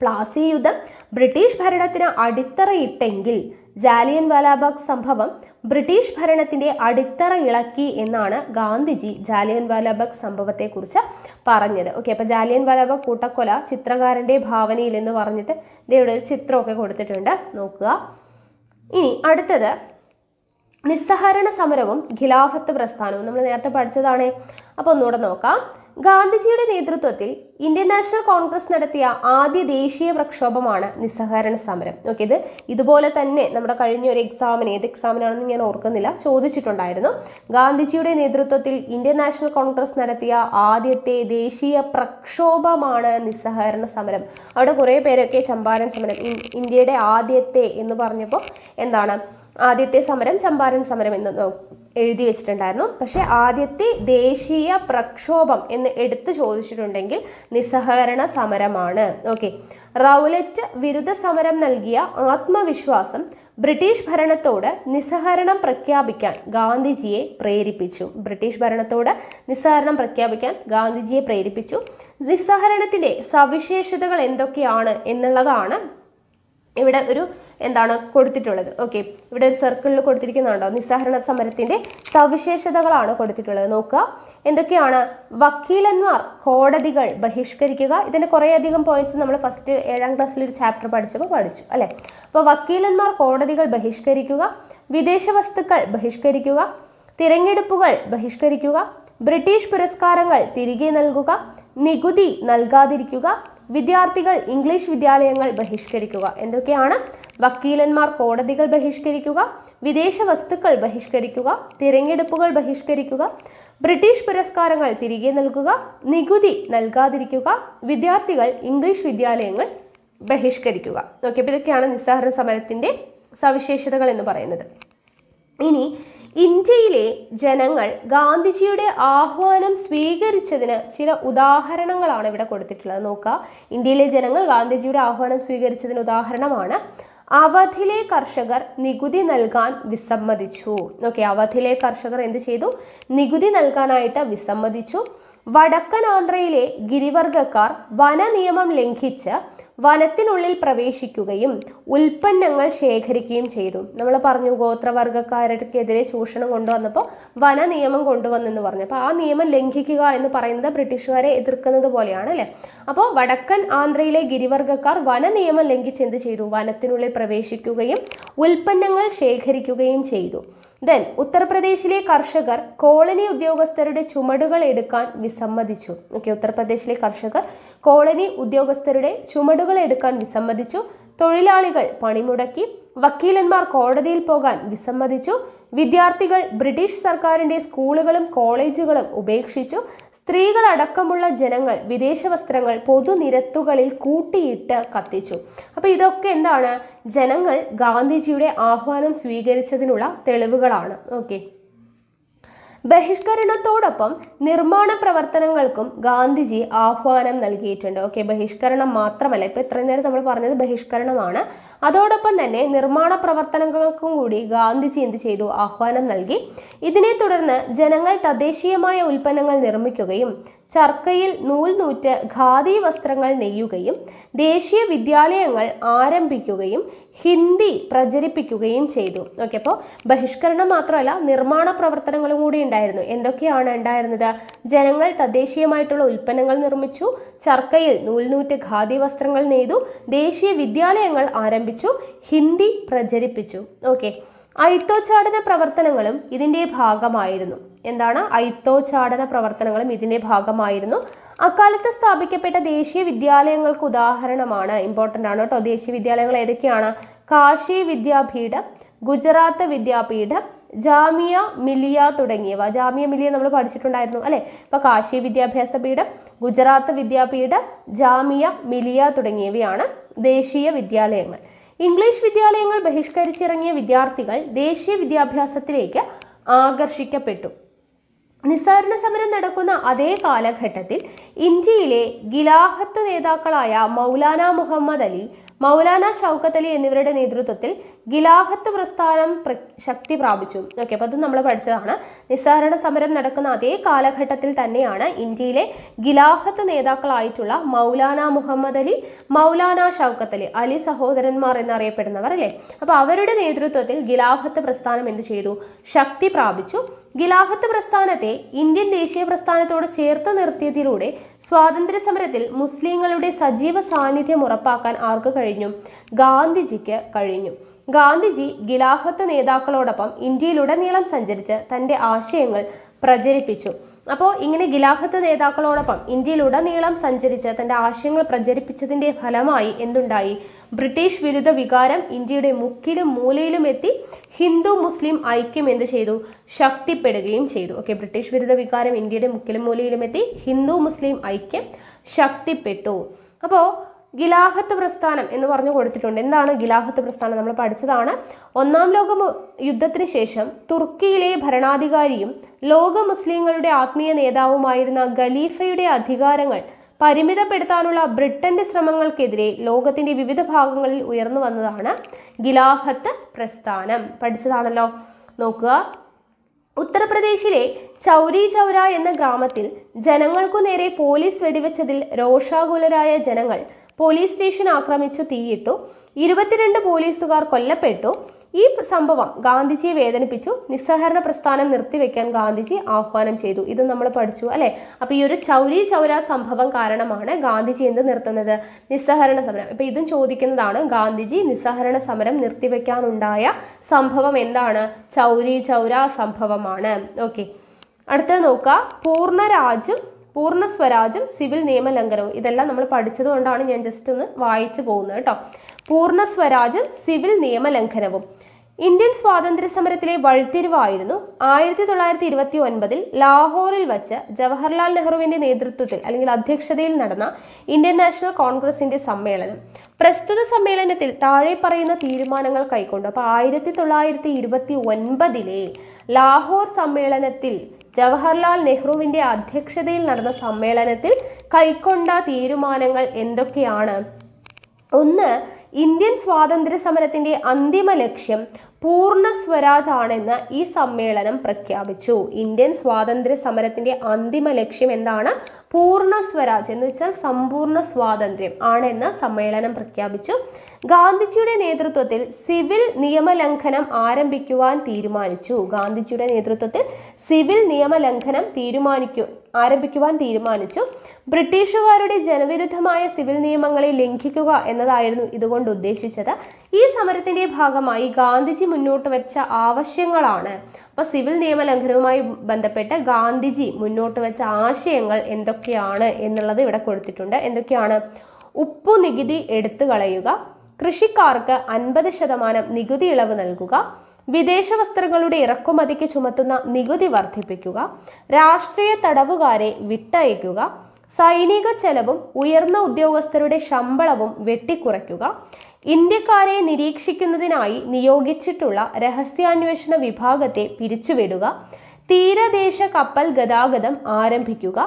പ്ലാസി യുദ്ധം ബ്രിട്ടീഷ് ഭരണത്തിന് അടിത്തറയിട്ടെങ്കിൽ ജാലിയൻ വാലാബാഗ് സംഭവം ബ്രിട്ടീഷ് ഭരണത്തിന്റെ അടിത്തറ ഇളക്കി എന്നാണ് ഗാന്ധിജി ജാലിയൻ വാലാബാഗ് സംഭവത്തെക്കുറിച്ച് പറഞ്ഞത്. ഓക്കെ, അപ്പോൾ ജാലിയൻ വാലാബാഗ് കൂട്ടക്കൊല ചിത്രകാരന്റെ ഭാവനയിൽ എന്ന് പറഞ്ഞിട്ട് ഇവിടെ ഒരു ചിത്രമൊക്കെ കൊടുത്തിട്ടുണ്ട്, നോക്കുക. ഇനി അടുത്തത് നിസ്സഹകരണ സമരവും ഖിലാഫത്ത് പ്രസ്ഥാനവും നമ്മൾ നേരത്തെ പഠിച്ചതാണ്. അപ്പോൾ ഒന്നുകൂടെ നോക്കാം. ഗാന്ധിജിയുടെ നേതൃത്വത്തിൽ ഇന്ത്യൻ നാഷണൽ കോൺഗ്രസ് നടത്തിയ ആദ്യ ദേശീയ പ്രക്ഷോഭമാണ് നിസ്സഹകരണ സമരം. ഓക്കെ, ഇതുപോലെ തന്നെ നമ്മുടെ കഴിഞ്ഞ ഒരു എക്സാമിന്, ഏത് എക്സാമിനാണെന്ന് ഞാൻ ഓർക്കുന്നില്ല, ചോദിച്ചിട്ടുണ്ടായിരുന്നു. ഗാന്ധിജിയുടെ നേതൃത്വത്തിൽ ഇന്ത്യൻ നാഷണൽ കോൺഗ്രസ് നടത്തിയ ആദ്യത്തെ ദേശീയ പ്രക്ഷോഭമാണ് നിസ്സഹകരണ സമരം. അവിടെ കുറേ പേരൊക്കെ ചമ്പാരൻ സമരം, ഇന്ത്യയുടെ ആദ്യത്തെ എന്ന് പറഞ്ഞപ്പോൾ എന്താണ്? ആദ്യത്തെ സമരം ചമ്പാരൻ സമരം എന്ന് എഴുതി വെച്ചിട്ടുണ്ടായിരുന്നു. പക്ഷെ ആദ്യത്തെ ദേശീയ പ്രക്ഷോഭം എന്ന് എടുത്തു ചോദിച്ചിട്ടുണ്ടെങ്കിൽ നിസ്സഹകരണ സമരമാണ്. ഓക്കെ, റൗലറ്റ് വിരുദ്ധ സമരം നൽകിയ ആത്മവിശ്വാസം ബ്രിട്ടീഷ് ഭരണത്തോട് നിസ്സഹകരണം പ്രഖ്യാപിക്കാൻ ഗാന്ധിജിയെ പ്രേരിപ്പിച്ചു. ബ്രിട്ടീഷ് ഭരണത്തോട് നിസ്സഹകരണം പ്രഖ്യാപിക്കാൻ ഗാന്ധിജിയെ പ്രേരിപ്പിച്ചു. നിസ്സഹകരണത്തിന്റെ സവിശേഷതകൾ എന്തൊക്കെയാണ് എന്നുള്ളതാണ് ഇവിടെ ഒരു എന്താണ് കൊടുത്തിട്ടുള്ളത്. ഓക്കെ, ഇവിടെ ഒരു സർക്കിളിൽ കൊടുത്തിരിക്കുന്നുണ്ടോ? നിസ്സഹകരണ സമരത്തിന്റെ സവിശേഷതകളാണ് കൊടുത്തിട്ടുള്ളത്. നോക്കുക എന്തൊക്കെയാണ്. വക്കീലന്മാർ കോടതികൾ ബഹിഷ്കരിക്കുക. ഇതിന്റെ കുറേ അധികം പോയിന്റ്സ് നമ്മൾ ഫസ്റ്റ് 7ാം ക്ലാസ്സിൽ ഒരു ചാപ്റ്റർ പഠിച്ചപ്പോൾ പഠിച്ചു, അല്ലെ? അപ്പോൾ വക്കീലന്മാർ കോടതികൾ ബഹിഷ്കരിക്കുക, വിദേശ വസ്തുക്കൾ ബഹിഷ്കരിക്കുക, തിരഞ്ഞെടുപ്പുകൾ ബഹിഷ്കരിക്കുക, ബ്രിട്ടീഷ് പുരസ്കാരങ്ങൾ തിരികെ നൽകുക, നികുതി നൽകാതിരിക്കുക, വിദ്യാർത്ഥികൾ ഇംഗ്ലീഷ് വിദ്യാലയങ്ങൾ ബഹിഷ്കരിക്കുക. എന്തൊക്കെയാണ്? വക്കീലന്മാർ കോടതികൾ ബഹിഷ്കരിക്കുക, വിദേശ വസ്തുക്കൾ ബഹിഷ്കരിക്കുക, തിരഞ്ഞെടുപ്പുകൾ ബഹിഷ്കരിക്കുക, ബ്രിട്ടീഷ് പുരസ്കാരങ്ങൾ തിരികെ നൽകുക, നികുതി നൽകാതിരിക്കുക, വിദ്യാർത്ഥികൾ ഇംഗ്ലീഷ് വിദ്യാലയങ്ങൾ ബഹിഷ്കരിക്കുക. ഓക്കെ, അപ്പോൾ ഇതൊക്കെയാണ് നിസ്സഹകരണ സമരത്തിന്റെ സവിശേഷതകൾ എന്ന് പറയുന്നത്. ഇനി ഇന്ത്യയിലെ ജനങ്ങൾ ഗാന്ധിജിയുടെ ആഹ്വാനം സ്വീകരിച്ചതിന് ചില ഉദാഹരണങ്ങളാണ് ഇവിടെ കൊടുത്തിട്ടുള്ളത്. നോക്കുക, ഇന്ത്യയിലെ ജനങ്ങൾ ഗാന്ധിജിയുടെ ആഹ്വാനം സ്വീകരിച്ചതിന് ഉദാഹരണമാണ് അവധിലെ കർഷകർ നികുതി നൽകാൻ വിസമ്മതിച്ചു. ഓക്കെ, അവധിലെ കർഷകർ എന്ത് ചെയ്തു? നികുതി നൽകാനായിട്ട് വിസമ്മതിച്ചു. വടക്കൻ ആന്ധ്രയിലെ ഗിരിവർഗക്കാർ വന നിയമം ലംഘിച്ച് വനത്തിനുള്ളിൽ പ്രവേശിക്കുകയും ഉൽപ്പന്നങ്ങൾ ശേഖരിക്കുകയും ചെയ്തു. നമ്മൾ പറഞ്ഞു ഗോത്രവർഗക്കാർക്കെതിരെ ചൂഷണം കൊണ്ടുവന്നപ്പോൾ വന നിയമം കൊണ്ടുവന്നെന്ന് പറഞ്ഞു. അപ്പോൾ ആ നിയമം ലംഘിക്കുക എന്ന് പറയുന്നത് ബ്രിട്ടീഷുകാരെ എതിർക്കുന്നത് പോലെയാണ് അല്ലേ. അപ്പോൾ വടക്കൻ ആന്ധ്രയിലെ ഗിരിവർഗക്കാർ വന നിയമം ലംഘിച്ച് എന്ത് ചെയ്തു? വനത്തിനുള്ളിൽ പ്രവേശിക്കുകയും ഉൽപ്പന്നങ്ങൾ ശേഖരിക്കുകയും ചെയ്തു. ദെൻ ഉത്തർപ്രദേശിലെ കർഷകർ കോളനി ഉദ്യോഗസ്ഥരുടെ ചുമടുകൾ എടുക്കാൻ വിസമ്മതിച്ചു. ഓക്കെ, ഉത്തർപ്രദേശിലെ കർഷകർ കോളനി ഉദ്യോഗസ്ഥരുടെ ചുമടുകൾ എടുക്കാൻ വിസമ്മതിച്ചു. തൊഴിലാളികൾ പണിമുടക്കി. വക്കീലന്മാർ കോടതിയിൽ പോകാൻ വിസമ്മതിച്ചു. വിദ്യാർത്ഥികൾ ബ്രിട്ടീഷ് സർക്കാരിന്റെ സ്കൂളുകളും കോളേജുകളും ഉപേക്ഷിച്ചു. സ്ത്രീകളടക്കമുള്ള ജനങ്ങൾ വിദേശ വസ്ത്രങ്ങൾ പൊതുനിരത്തുകളിൽ കൂട്ടിയിട്ട് കത്തിച്ചു. അപ്പോൾ ഇതൊക്കെ എന്താണ്? ജനങ്ങൾ ഗാന്ധിജിയുടെ ആഹ്വാനം സ്വീകരിച്ചതിനുള്ള തെളിവുകളാണ്. ഓക്കെ, ബഹിഷ്കരണത്തോടൊപ്പം നിർമ്മാണ പ്രവർത്തനങ്ങൾക്കും ഗാന്ധിജി ആഹ്വാനം നൽകിയിട്ടുണ്ട്. ഓക്കെ, ബഹിഷ്കരണം മാത്രമല്ല, ഇപ്പൊ ഇത്രയും നേരം നമ്മൾ പറഞ്ഞത് ബഹിഷ്കരണമാണ്. അതോടൊപ്പം തന്നെ നിർമ്മാണ പ്രവർത്തനങ്ങൾക്കും കൂടി ഗാന്ധിജി എന്ത് ചെയ്തു? ആഹ്വാനം നൽകി. ഇതിനെ തുടർന്ന് ജനങ്ങൾ തദ്ദേശീയമായ ഉൽപ്പന്നങ്ങൾ നിർമ്മിക്കുകയും ചർക്കയിൽ നൂൽ നൂറ്റ് ഖാദി വസ്ത്രങ്ങൾ നെയ്യുകയും ദേശീയ വിദ്യാലയങ്ങൾ ആരംഭിക്കുകയും ഹിന്ദി പ്രചരിപ്പിക്കുകയും ചെയ്തു. ഓക്കെ, അപ്പോൾ ബഹിഷ്കരണം മാത്രമല്ല, നിർമ്മാണ പ്രവർത്തനങ്ങളും കൂടി ഉണ്ടായിരുന്നു. എന്തൊക്കെയാണ് ഉണ്ടായിരുന്നത്? ജനങ്ങൾ തദ്ദേശീയമായിട്ടുള്ള ഉൽപ്പന്നങ്ങൾ നിർമ്മിച്ചു, ചർക്കയിൽ നൂൽനൂറ്റ് ഖാദി വസ്ത്രങ്ങൾ നെയ്തു, ദേശീയ വിദ്യാലയങ്ങൾ ആരംഭിച്ചു, ഹിന്ദി പ്രചരിപ്പിച്ചു. ഓക്കെ, ഐത്തോച്ചാടന പ്രവർത്തനങ്ങളും ഇതിന്റെ ഭാഗമായിരുന്നു. എന്താണ്? ഐത്തോച്ചാടന പ്രവർത്തനങ്ങളും ഇതിന്റെ ഭാഗമായിരുന്നു. അക്കാലത്ത് സ്ഥാപിക്കപ്പെട്ട ദേശീയ വിദ്യാലയങ്ങൾക്ക് ഉദാഹരണമാണ്, ഇമ്പോർട്ടൻ്റ് ആണ് കേട്ടോ. ദേശീയ വിദ്യാലയങ്ങൾ ഏതൊക്കെയാണ്? കാശി വിദ്യാപീഠം, ഗുജറാത്ത് വിദ്യാപീഠം, ജാമിയ മിലിയ തുടങ്ങിയവ. ജാമിയ മിലിയ നമ്മൾ പഠിച്ചിട്ടുണ്ടായിരുന്നു അല്ലെ. ഇപ്പൊ കാശി വിദ്യാഭ്യാസ പീഠം, ഗുജറാത്ത് വിദ്യാപീഠം, ജാമിയ മിലിയ തുടങ്ങിയവയാണ് ദേശീയ വിദ്യാലയങ്ങൾ. ഇംഗ്ലീഷ് വിദ്യാലയങ്ങൾ ബഹിഷ്കരിച്ചിറങ്ങിയ വിദ്യാർത്ഥികൾ ദേശീയ വിദ്യാഭ്യാസത്തിലേക്ക് ആകർഷിക്കപ്പെട്ടു. നിസ്സഹരണ സമരം നടക്കുന്ന അതേ കാലഘട്ടത്തിൽ ഇന്ത്യയിലെ ഖിലാഫത്ത് നേതാക്കളായ മൗലാന മുഹമ്മദ് അലി, മൗലാന ഷൗക്കത്ത് അലി എന്നിവരുടെ നേതൃത്വത്തിൽ ഖിലാഫത്ത് പ്രസ്ഥാനം ശക്തി പ്രാപിച്ചു. ഓക്കെ, അപ്പോൾ അത് നമ്മൾ പഠിച്ചതാണ്. നിസ്സഹരണ സമരം നടക്കുന്ന അതേ കാലഘട്ടത്തിൽ തന്നെയാണ് ഇന്ത്യയിലെ ഖിലാഫത്ത് നേതാക്കളായിട്ടുള്ള മൗലാന മുഹമ്മദ് അലി, മൗലാന ഷൗക്കത്ത് അലി, അലി സഹോദരന്മാർ എന്നറിയപ്പെടുന്നവർ അല്ലേ. അപ്പോൾ അവരുടെ നേതൃത്വത്തിൽ ഖിലാഫത്ത് പ്രസ്ഥാനം എന്ത് ചെയ്തു? ശക്തി പ്രാപിച്ചു. ഖിലാഫത്ത് പ്രസ്ഥാനത്തെ ഇന്ത്യൻ ദേശീയ പ്രസ്ഥാനത്തോട് ചേർത്ത് നിർത്തിയതിലൂടെ സ്വാതന്ത്ര്യ സമരത്തിൽ മുസ്ലിങ്ങളുടെ സജീവ സാന്നിധ്യം ഉറപ്പാക്കാൻ ആർക്ക് കഴിഞ്ഞു? ഗാന്ധിജിക്ക് കഴിഞ്ഞു. ഗാന്ധിജി ഖിലാഫത്ത് നേതാക്കളോടൊപ്പം ഇന്ത്യയിലുടനീളം സഞ്ചരിച്ച് തൻ്റെ ആശയങ്ങൾ പ്രചരിപ്പിച്ചു. അപ്പോൾ ഇങ്ങനെ ഖിലാഫത്ത് നേതാക്കളോടൊപ്പം ഇന്ത്യയിലുടനീളം സഞ്ചരിച്ച് തൻ്റെ ആശയങ്ങൾ പ്രചരിപ്പിച്ചതിൻ്റെ ഫലമായി എന്തുണ്ടായി? ബ്രിട്ടീഷ് വിരുദ്ധ വികാരം ഇന്ത്യയുടെ മുക്കിലും മൂലയിലും എത്തി. ഹിന്ദു മുസ്ലിം ഐക്യം എന്ത് ചെയ്തു? ശക്തിപ്പെടുകയും ചെയ്തു. ഓക്കെ, ബ്രിട്ടീഷ് വിരുദ്ധ വികാരം ഇന്ത്യയുടെ മുക്കിലും മൂലയിലും എത്തി. ഹിന്ദു മുസ്ലിം ഐക്യം ശക്തിപ്പെട്ടു. അപ്പോൾ ഖിലാഫത്ത് പ്രസ്ഥാനം എന്ന് പറഞ്ഞു കൊടുത്തിട്ടുണ്ട്. എന്താണ് ഖിലാഫത്ത് പ്രസ്ഥാനം? നമ്മൾ പഠിച്ചതാണ്. ഒന്നാം ലോക യുദ്ധത്തിന് ശേഷം തുർക്കിയിലെ ഭരണാധികാരിയും ലോക മുസ്ലിങ്ങളുടെ ആത്മീയ നേതാവുമായിരുന്ന ഖലീഫയുടെ അധികാരങ്ങൾ പരിമിതപ്പെടുത്താനുള്ള ബ്രിട്ടന്റെ ശ്രമങ്ങൾക്കെതിരെ ലോകത്തിന്റെ വിവിധ ഭാഗങ്ങളിൽ ഉയർന്നു വന്നതാണ് ഖിലാഫത്ത് പ്രസ്ഥാനം. പഠിച്ചതാണല്ലോ. നോക്കുക, ഉത്തർപ്രദേശിലെ ചൗരി ചൗര എന്ന ഗ്രാമത്തിൽ ജനങ്ങൾക്കു നേരെ പോലീസ് വെടിവെച്ചതിൽ രോഷാകുലരായ ജനങ്ങൾ പോലീസ് സ്റ്റേഷൻ ആക്രമിച്ചു തീയിട്ടു. 22 പോലീസുകാർ കൊല്ലപ്പെട്ടു. ഈ സംഭവം ഗാന്ധിജിയെ വേദനിപ്പിച്ചു. നിസ്സഹരണ പ്രസ്ഥാനം നിർത്തിവെക്കാൻ ഗാന്ധിജി ആഹ്വാനം ചെയ്തു. ഇത് നമ്മൾ പഠിച്ചു അല്ലെ. അപ്പൊ ഈ ഒരു ചൗരി ചൗര സംഭവം കാരണമാണ് ഗാന്ധിജി എന്ത് നിർത്തുന്നത്? നിസ്സഹരണ സമരം. ഇപ്പൊ ഇതും ചോദിക്കുന്നതാണ്. ഗാന്ധിജി നിസ്സഹരണ സമരം നിർത്തിവെക്കാനുണ്ടായ സംഭവം എന്താണ്? ചൗരി ചൗര സംഭവമാണ്. ഓക്കെ, അടുത്തത് നോക്കുക. പൂർണ്ണ സ്വരാജും സിവിൽ നിയമലംഘനവും. ഇതെല്ലാം നമ്മൾ പഠിച്ചത് കൊണ്ടാണ് ഞാൻ ജസ്റ്റ് ഒന്ന് വായിച്ചു പോകുന്നത് കേട്ടോ. പൂർണ്ണ സ്വരാജും സിവിൽ നിയമലംഘനവും ഇന്ത്യൻ സ്വാതന്ത്ര്യ സമരത്തിലെ വഴിത്തിരിവായിരുന്നു 1929 ലാഹോറിൽ വച്ച് ജവഹർലാൽ നെഹ്റുവിന്റെ നേതൃത്വത്തിൽ അല്ലെങ്കിൽ അധ്യക്ഷതയിൽ നടന്ന ഇന്ത്യൻ നാഷണൽ കോൺഗ്രസിന്റെ സമ്മേളനം. പ്രസ്തുത സമ്മേളനത്തിൽ താഴെ പറയുന്ന തീരുമാനങ്ങൾ കൈക്കൊണ്ടു. അപ്പോൾ 1929 ലാഹോർ സമ്മേളനത്തിൽ ജവഹർലാൽ നെഹ്റുവിന്റെ അധ്യക്ഷതയിൽ നടന്ന സമ്മേളനത്തിൽ കൈക്കൊണ്ട തീരുമാനങ്ങൾ എന്തൊക്കെയാണ്? ഒന്ന്, ഇന്ത്യൻ സ്വാതന്ത്ര്യ സമരത്തിന്റെ അന്തിമ ലക്ഷ്യം പൂർണ്ണ സ്വരാജ് ആണെന്ന് ഈ സമ്മേളനം പ്രഖ്യാപിച്ചു. ഇന്ത്യൻ സ്വാതന്ത്ര്യ സമരത്തിന്റെ അന്തിമ ലക്ഷ്യം എന്താണ്? പൂർണ്ണ സ്വരാജ് എന്ന് വെച്ചാൽ സമ്പൂർണ്ണ സ്വാതന്ത്ര്യം ആണെന്ന് സമ്മേളനം പ്രഖ്യാപിച്ചു. ഗാന്ധിജിയുടെ നേതൃത്വത്തിൽ സിവിൽ നിയമലംഘനം ആരംഭിക്കുവാൻ തീരുമാനിച്ചു. ഗാന്ധിജിയുടെ നേതൃത്വത്തിൽ സിവിൽ നിയമലംഘനം ആരംഭിക്കുവാൻ തീരുമാനിച്ചു. ബ്രിട്ടീഷുകാരുടെ ജനവിരുദ്ധമായ സിവിൽ നിയമങ്ങളെ ലംഘിക്കുക എന്നതായിരുന്നു ഇതുകൊണ്ട് ഉദ്ദേശിച്ചത്. ഈ സമരത്തിന്റെ ഭാഗമായി ഗാന്ധിജി മുന്നോട്ട് വെച്ച ആവശ്യങ്ങളാണ്. അപ്പൊ സിവിൽ നിയമലംഘനവുമായി ബന്ധപ്പെട്ട് ഗാന്ധിജി മുന്നോട്ട് വെച്ച ആശയങ്ങൾ എന്തൊക്കെയാണ് എന്നുള്ളത് ഇവിടെ കൊടുത്തിട്ടുണ്ട്. എന്തൊക്കെയാണ്? ഉപ്പു നികുതി എടുത്തു കളയുക, കൃഷിക്കാർക്ക് 50% നികുതി ഇളവ് നൽകുക, വിദേശ വസ്ത്രങ്ങളുടെ ഇറക്കുമതിക്ക് ചുമത്തുന്ന നികുതി വർദ്ധിപ്പിക്കുക, രാഷ്ട്രീയ തടവുകാരെ വിട്ടയക്കുക, സൈനിക ചെലവും ഉയർന്ന ഉദ്യോഗസ്ഥരുടെ ശമ്പളവും വെട്ടിക്കുറയ്ക്കുക, ഇന്ത്യക്കാരെ നിരീക്ഷിക്കുന്നതിനായി നിയോഗിച്ചിട്ടുള്ള രഹസ്യാന്വേഷണ വിഭാഗത്തെ പിരിച്ചുവിടുക, തീരദേശ കപ്പൽ ഗതാഗതം ആരംഭിക്കുക,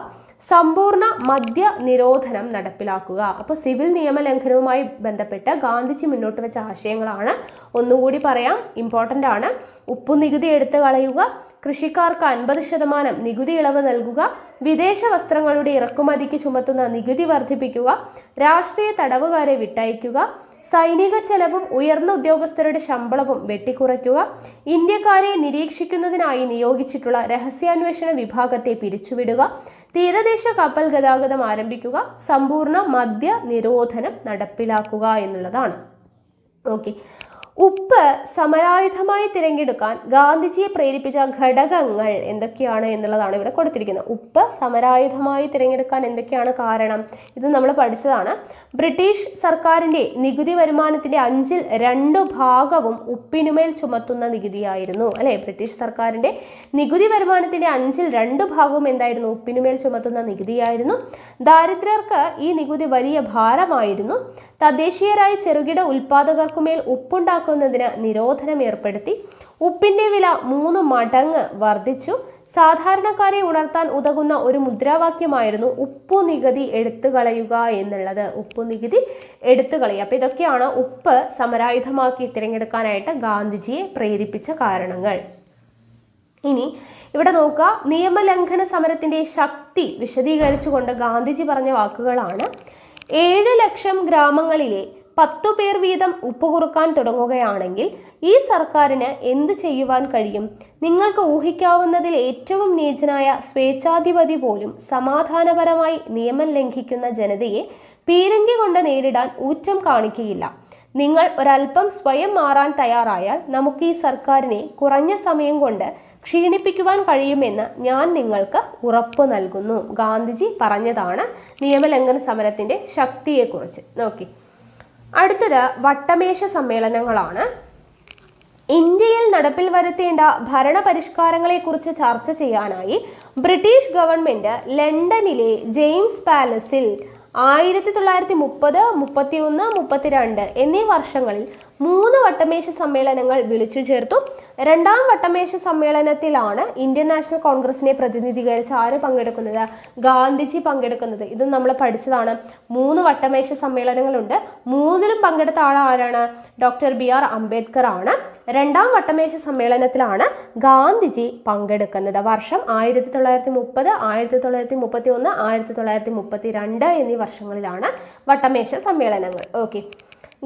സമ്പൂർണ്ണ മദ്യ നിരോധനം നടപ്പിലാക്കുക. അപ്പോൾ സിവിൽ നിയമലംഘനവുമായി ബന്ധപ്പെട്ട് ഗാന്ധിജി മുന്നോട്ട് വെച്ച ആശയങ്ങളാണ്. ഒന്നുകൂടി പറയാം, ഇമ്പോർട്ടൻ്റ് ആണ്. ഉപ്പു നികുതി എടുത്തു കളയുക, കൃഷിക്കാർക്ക് 50% നികുതി ഇളവ് നൽകുക, വിദേശ വസ്ത്രങ്ങളുടെ ഇറക്കുമതിക്ക് ചുമത്തുന്ന നികുതി വർദ്ധിപ്പിക്കുക, രാഷ്ട്രീയ തടവുകാരെ വിട്ടയക്കുക, സൈനിക ചെലവും ഉയർന്ന ഉദ്യോഗസ്ഥരുടെ ശമ്പളവും വെട്ടിക്കുറയ്ക്കുക, ഇന്ത്യക്കാരെ നിരീക്ഷിക്കുന്നതിനായി നിയോഗിച്ചിട്ടുള്ള രഹസ്യാന്വേഷണ വിഭാഗത്തെ പിരിച്ചുവിടുക, തീരദേശ കപ്പൽ ഗതാഗതം ആരംഭിക്കുക, സമ്പൂർണ്ണ മദ്യ നിരോധനം നടപ്പിലാക്കുക എന്നുള്ളതാണ്. ഓക്കെ, ഉപ്പ് സമരായുധമായി തിരഞ്ഞെടുക്കാൻ ഗാന്ധിജിയെ പ്രേരിപ്പിച്ച ഘടകങ്ങൾ എന്തൊക്കെയാണ് എന്നുള്ളതാണ് ഇവിടെ കൊടുത്തിരിക്കുന്നത്. ഉപ്പ് സമരായുധമായി തിരഞ്ഞെടുക്കാൻ എന്തൊക്കെയാണ് കാരണം? ഇത് നമ്മൾ പഠിച്ചതാണ്. ബ്രിട്ടീഷ് സർക്കാരിന്റെ നികുതി വരുമാനത്തിന്റെ 2/5 ഉപ്പിനുമേൽ ചുമത്തുന്ന നികുതിയായിരുന്നു അല്ലെ. ബ്രിട്ടീഷ് സർക്കാരിന്റെ നികുതി വരുമാനത്തിന്റെ 2/5 എന്തായിരുന്നു? ഉപ്പിനുമേൽ ചുമത്തുന്ന നികുതിയായിരുന്നു. ദാരിദ്ര്യർക്ക് ഈ നികുതി വലിയ ഭാരമായിരുന്നു. തദ്ദേശീയരായ ചെറുകിട ഉൽപാദകർക്കുമേൽ ഉപ്പുണ്ടാക്കുന്നതിന് നിരോധനം ഏർപ്പെടുത്തി. ഉപ്പിന്റെ വില 3 മടങ്ങ് വർദ്ധിച്ചു. സാധാരണക്കാരെ ഉണർത്താൻ ഉതകുന്ന ഒരു മുദ്രാവാക്യമായിരുന്നു ഉപ്പു നികുതി എടുത്തു കളയുക എന്നുള്ളത്. ഉപ്പു നികുതി എടുത്തു കളയുക. അപ്പൊ ഇതൊക്കെയാണ് ഉപ്പ് സമരായുധമാക്കി തിരഞ്ഞെടുക്കാനായിട്ട് ഗാന്ധിജിയെ പ്രേരിപ്പിച്ച കാരണങ്ങൾ. ഇനി ഇവിടെ നോക്കുക, നിയമലംഘന സമരത്തിന്റെ ശക്തി വിശദീകരിച്ചുകൊണ്ട് ഗാന്ധിജി പറഞ്ഞ വാക്കുകളാണ്. 7 ലക്ഷം ഗ്രാമങ്ങളിലെ 10 പേർ വീതം ഉപ്പ് കുറുക്കാൻ തുടങ്ങുകയാണെങ്കിൽ ഈ സർക്കാരിന് എന്തു ചെയ്യുവാൻ കഴിയും? നിങ്ങൾക്ക് ഊഹിക്കാവുന്നതിൽ ഏറ്റവും നീചനായ സ്വേച്ഛാധിപതി പോലും സമാധാനപരമായി നിയമം ലംഘിക്കുന്ന ജനതയെ പീരങ്കി കൊണ്ട് നേരിടാൻ ഊറ്റം കാണിക്കുകയില്ല. നിങ്ങൾ ഒരൽപ്പം സ്വയം മാറാൻ തയ്യാറായാൽ നമുക്ക് ഈ സർക്കാരിനെ കുറഞ്ഞ സമയം കൊണ്ട് ക്ഷീണിപ്പിക്കുവാൻ കഴിയുമെന്ന് ഞാൻ നിങ്ങൾക്ക് ഉറപ്പ് നൽകുന്നു. ഗാന്ധിജി പറഞ്ഞതാണ് നിയമലംഘന സമരത്തിന്റെ ശക്തിയെക്കുറിച്ച്. നോക്കി, അടുത്തത് വട്ടമേശ സമ്മേളനങ്ങളാണ്. ഇന്ത്യയിൽ നടപ്പിൽ വരുത്തേണ്ട ഭരണപരിഷ്കാരങ്ങളെക്കുറിച്ച് ചർച്ച ചെയ്യാനായി ബ്രിട്ടീഷ് ഗവൺമെന്റ് ലണ്ടനിലെ ജെയിംസ് പാലസിൽ 1930, 31, 32 എന്നീ വർഷങ്ങളിൽ 3 വട്ടമേശ സമ്മേളനങ്ങൾ വിളിച്ചു ചേർത്തു. 2ാം വട്ടമേശ സമ്മേളനത്തിലാണ് ഇന്ത്യൻ നാഷണൽ കോൺഗ്രസിനെ പ്രതിനിധീകരിച്ച് ആര് പങ്കെടുക്കുന്നത്? ഗാന്ധിജി പങ്കെടുക്കുന്നത്. ഇത് നമ്മൾ പഠിച്ചതാണ്. 3 വട്ടമേശ സമ്മേളനങ്ങളുണ്ട്. 3ലും പങ്കെടുത്ത ആരാണ്? ഡോക്ടർ BR അംബേദ്കർ ആണ്. 2ാം വട്ടമേശ സമ്മേളനത്തിലാണ് ഗാന്ധിജി പങ്കെടുക്കുന്നത്. വർഷം 1930, 1931, 1932 എന്നീ വർഷങ്ങളിലാണ് വട്ടമേശ സമ്മേളനങ്ങൾ. ഓക്കെ,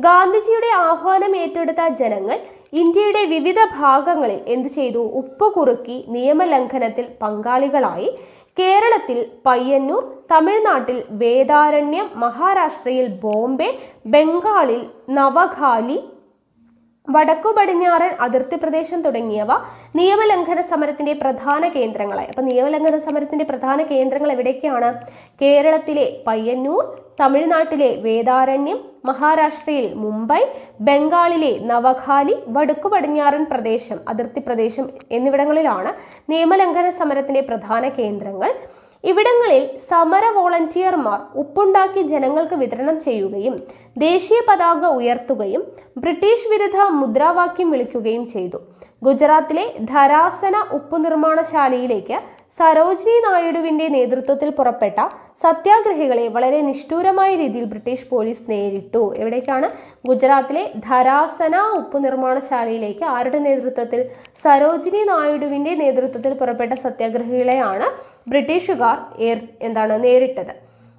ഗാന്ധിജിയുടെ ആഹ്വാനം ഏറ്റെടുത്ത ജനങ്ങൾ ഇന്ത്യയുടെ വിവിധ ഭാഗങ്ങളിൽ എന്ത് ചെയ്തു? ഉപ്പ് കുറുക്കി നിയമലംഘനത്തിൽ പങ്കാളികളായി. കേരളത്തിൽ പയ്യന്നൂർ, തമിഴ്നാട്ടിൽ വേദാരണ്യം, മഹാരാഷ്ട്രയിൽ ബോംബെ, ബംഗാളിൽ നവഖാലി, വടക്കു പടിഞ്ഞാറൻ അതിർത്തി പ്രദേശം തുടങ്ങിയവ നിയമലംഘന സമരത്തിന്റെ പ്രധാന കേന്ദ്രങ്ങളായി. അപ്പൊ നിയമലംഘന സമരത്തിന്റെ പ്രധാന കേന്ദ്രങ്ങൾ എവിടേക്കാണ്? കേരളത്തിലെ പയ്യന്നൂർ, തമിഴ്നാട്ടിലെ വേദാരണ്യം, മഹാരാഷ്ട്രയിൽ മുംബൈ, ബംഗാളിലെ നവഖാലി, വടക്കു പടിഞ്ഞാറൻ പ്രദേശം അതിർത്തി പ്രദേശം എന്നിവിടങ്ങളിലാണ് നിയമലംഘന സമരത്തിന്റെ പ്രധാന കേന്ദ്രങ്ങൾ. ഇവിടങ്ങളിൽ സമര വോളണ്ടിയർമാർ ഉപ്പുണ്ടാക്കി ജനങ്ങൾക്ക് വിതരണം ചെയ്യുകയും ദേശീയ പതാക ഉയർത്തുകയും ബ്രിട്ടീഷ് വിരുദ്ധ മുദ്രാവാക്യം വിളിക്കുകയും ചെയ്തു. ഗുജറാത്തിലെ ധരാസന ഉപ്പു നിർമ്മാണശാലയിലേക്ക് സരോജിനി നായിഡുവിന്റെ നേതൃത്വത്തിൽ പുറപ്പെട്ട സത്യാഗ്രഹികളെ വളരെ നിഷ്ഠൂരമായ രീതിയിൽ ബ്രിട്ടീഷ് പോലീസ് നേരിട്ടു. എവിടേക്കാണ്? ഗുജറാത്തിലെ ധരാസന ഉപ്പു നിർമ്മാണശാലയിലേക്ക് ആരുടെ നേതൃത്വത്തിൽ? സരോജിനി നായിഡുവിന്റെ നേതൃത്വത്തിൽ പുറപ്പെട്ട സത്യാഗ്രഹികളെയാണ് ബ്രിട്ടീഷുകാർ നേരിട്ടത്.